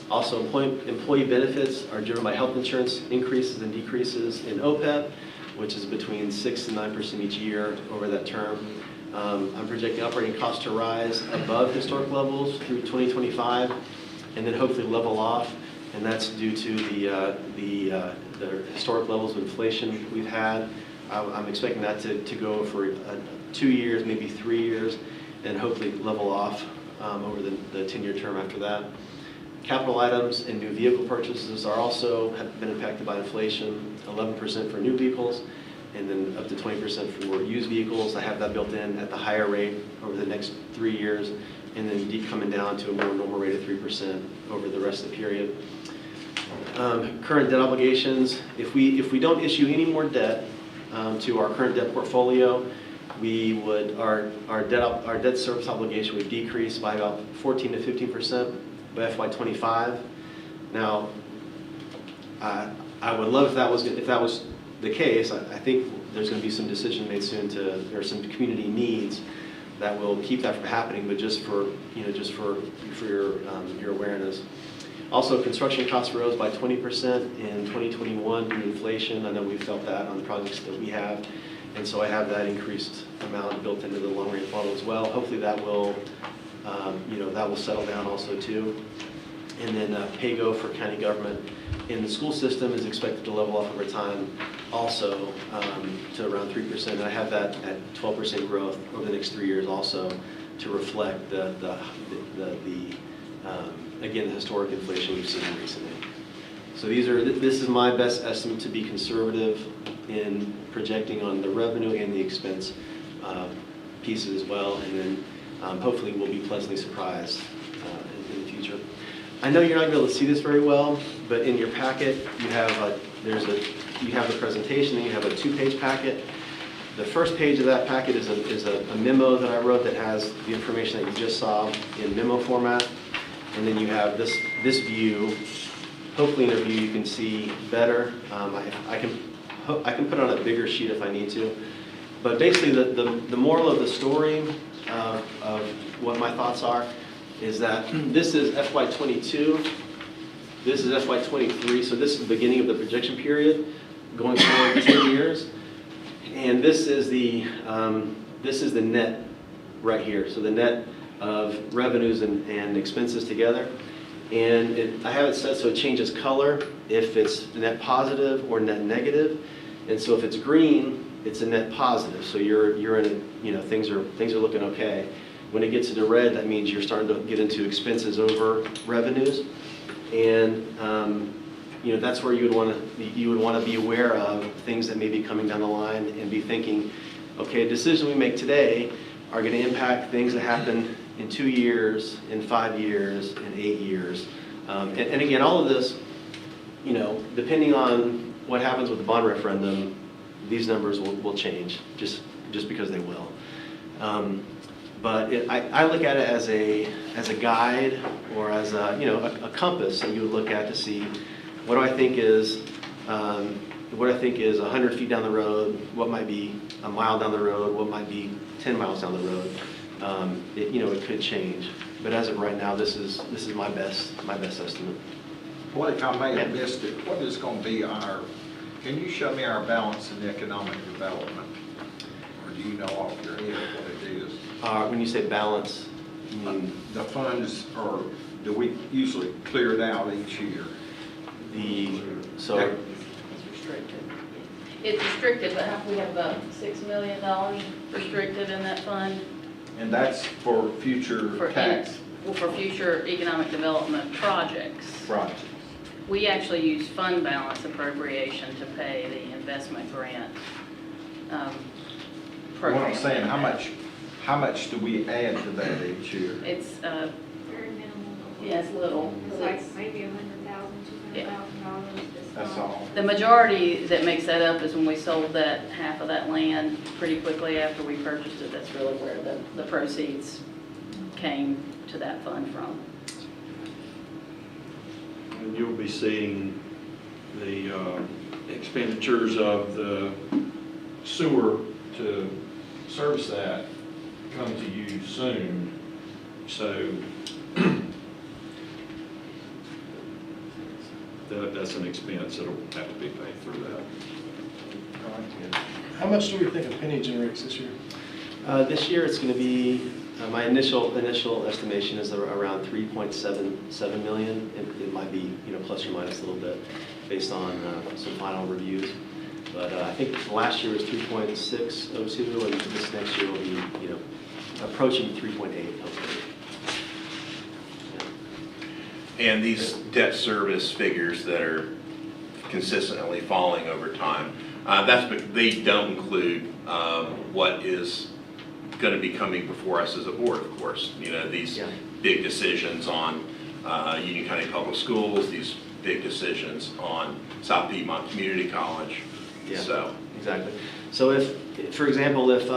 Also, employee benefits are driven by health insurance increases and decreases in OPEB, which is between 6 and 9% each year over that term. I'm projecting operating costs to rise above historic levels through 2025, and then hopefully level off, and that's due to the historic levels of inflation we've had. I'm expecting that to go for 2 years, maybe 3 years, and hopefully level off over the 10-year term after that. Capital items and new vehicle purchases have been impacted by inflation, 11% for new vehicles, and then up to 20% for used vehicles. I have that built in at the higher rate over the next 3 years, and then coming down to a more normal rate of 3% over the rest of the period. Current debt obligations, if we don't issue any more debt to our current debt portfolio, our debt service obligation would decrease by about 14 to 15% by FY25. Now, I would love if that was the case. I think there's going to be some decision made soon or some community needs that will keep that from happening. But just for your awareness. Also, construction costs rose by 20% in 2021 due to inflation. I know we felt that on the projects that we have, and so I have that increased amount built into the long-range model as well. Hopefully, that will settle down also too. And then pay-go for county government in the school system is expected to level off over time, also to around 3%. And I have that at 12% growth over the next 3 years, also to reflect again, the historic inflation we've seen recently. So this is my best estimate to be conservative in projecting on the revenue and the expense pieces as well, and then hopefully we'll be pleasantly surprised in the future. I know you're not going to be able to see this very well, but in your packet you have the presentation, and you have a 2-page packet. The first page of that packet is a memo that I wrote that has the information that you just saw in memo format. And then you have this view. Hopefully in a view you can see better. I can put on a bigger sheet if I need to. But basically the moral of the story of what my thoughts are is that this is FY '22, this is FY '23, so this is the beginning of the projection period, going forward 10 years. And this is the net right here, so the net of revenues and expenses together. And I have it set so it changes color if it's net positive or net negative. And so if it's green, it's a net positive. So you're in a, you know, things are looking okay. When it gets into red, that means you're starting to get into expenses over revenues. And you know, that's where you would want to be aware of things that may be coming down the line and be thinking, okay, decisions we make today are going to impact things that happen in 2 years, in 5 years, in 8 years. And again, all of this, you know, depending on what happens with the bond referendum, these numbers will change just because they will. But I look at it as a guide or as a, you know, a compass that you would look at to see what do I think is 100 feet down the road, what might be a mile down the road, what might be 10 miles down the road. You know, it could change, but as of right now, this is my best estimate. Blake, I may have missed it. What is going to be can you show me our balance in economic development? Or do you know off your head what it is? When you say balance, you mean? The funds, or do we usually clear it out each year? It's restricted. It's restricted, but we have about $6 million restricted in that fund. And that's for future tax? For future economic development projects. Right. We actually use fund balance appropriation to pay the investment grant program. What I'm saying, how much do we add to that each year? It's, Very minimal. yeah, it's little. It's like maybe $100,000, $200,000. That's all. The majority that makes that up is when we sold that half of that land pretty quickly after we purchased it. That's really where the proceeds came to that fund from. And you'll be seeing the expenditures of the sewer to service that come to you soon. So that's an expense that'll have to be paid through that. How much do we think a penny generates this year? This year, it's going to be, my initial estimation is around 3.77 million. It might be, you know, plus or minus a little bit based on some final reviews. But I think last year was 3.602, and this next year will be, you know, approaching 3.8, hopefully. And these debt service figures that are consistently falling over time, they don't include what is going to be coming before us as a board, of course. You know, these big decisions on Union County Public Schools, these big decisions on South Piedmont Community College. Yeah, so exactly. So if, for example, if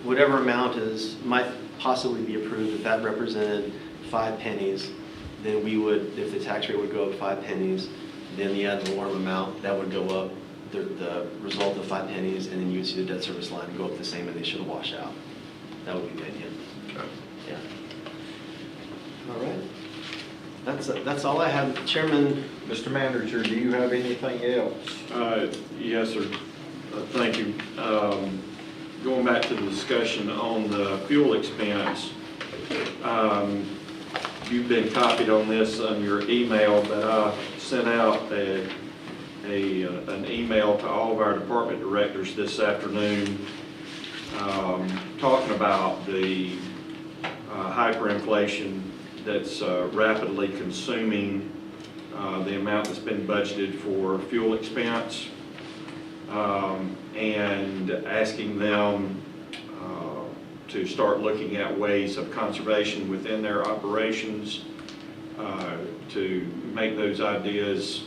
whatever amount might possibly be approved, if that represented 5 pennies, then we would, if the tax rate would go up 5 pennies, then the ad valorem amount, that would go up, the result of 5 pennies, and then you would see the debt service line go up the same, and they should wash out. That would be the idea. okay. Yeah. All right. That's all I have, Chairman. Mr. Manager, do you have anything else? Yes, sir. Thank you. Going back to the discussion on the fuel expense, you've been copied on this on your email, but I sent out an email to all of our department directors this afternoon talking about the hyperinflation that's rapidly consuming the amount that's been budgeted for fuel expense, and asking them to start looking at ways of conservation within their operations, to make those ideas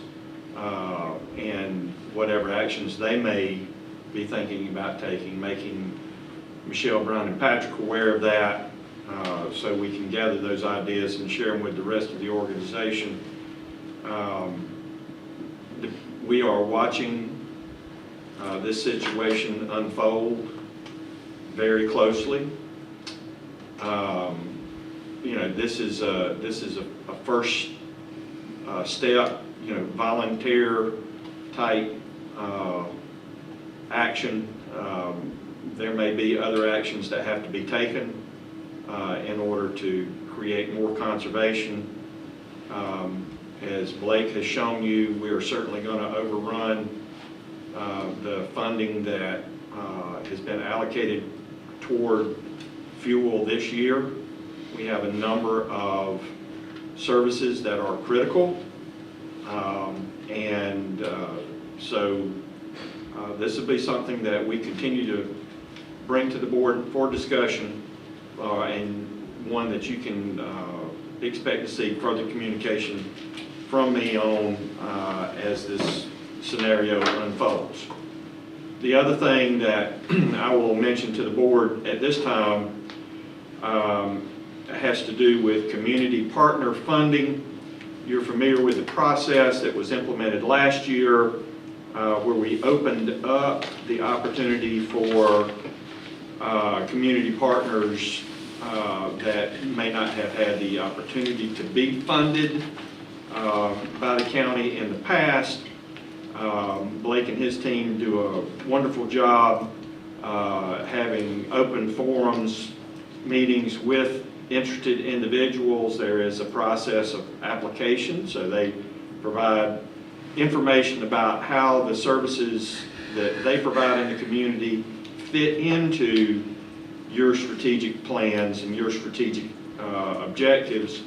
and whatever actions they may be thinking about taking, making Michelle, Brown, and Patrick aware of that, so we can gather those ideas and share them with the rest of the organization. We are watching this situation unfold very closely. this is a first step, volunteer type action. There may be other actions that have to be taken in order to create more conservation. As Blake has shown you, we are certainly going to overrun the funding that has been allocated toward fuel this year. We have a number of services that are critical, so this will be something that we continue to bring to the board for discussion, and one that you can expect to see further communication from me on as this scenario unfolds. The other thing that I will mention to the board at this time has to do with community partner funding. You're familiar with the process that was implemented last year where we opened up the opportunity for community partners that may not have had the opportunity to be funded by the county in the past. Blake and his team do a wonderful job having open forums, meetings with interested individuals. There is a process of application, so they provide information about how the services that they provide in the community fit into your strategic plans and your strategic objectives.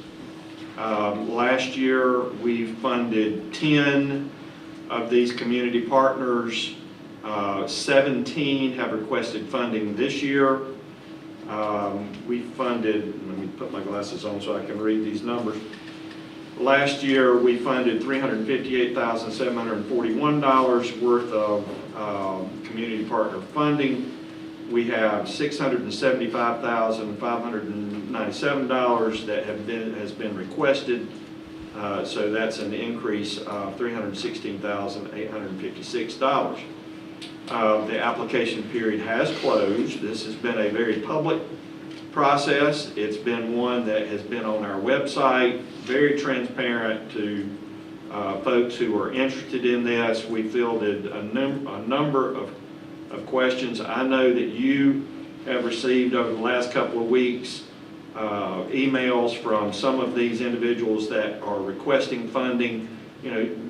Last year, we funded 10 of these community partners. 17 have requested funding this year. We funded, let me put my glasses on so I can read these numbers. Last year, we funded $358,741 worth of community partner funding. We have $675,597 that has been requested. So that's an increase of $316,856. The application period has closed. This has been a very public process. It's been one that has been on our website, very transparent to folks who are interested in this. We fielded a number of questions. I know that you have received over the last couple of weeks emails from some of these individuals that are requesting funding,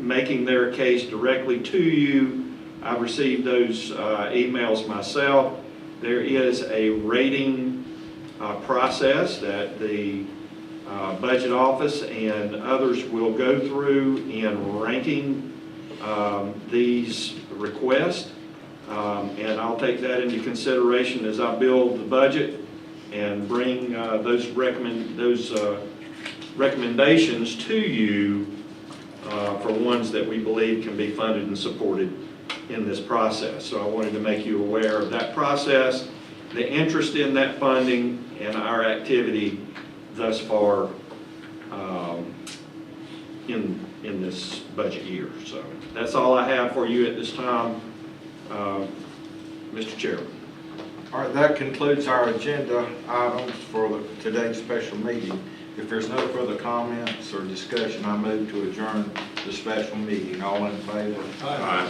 making their case directly to you. I've received those emails myself. There is a rating process that the budget office and others will go through in ranking these requests. And I'll take that into consideration as I build the budget and bring those recommendations to you for ones that we believe can be funded and supported in this process. So I wanted to make you aware of that process, the interest in that funding, and our activity thus far in this budget year. So that's all I have for you at this time, Mr. Chairman. All right, that concludes our agenda items for today's special meeting. If there's no further comments or discussion, I move to adjourn the special meeting. All in favor? Aye.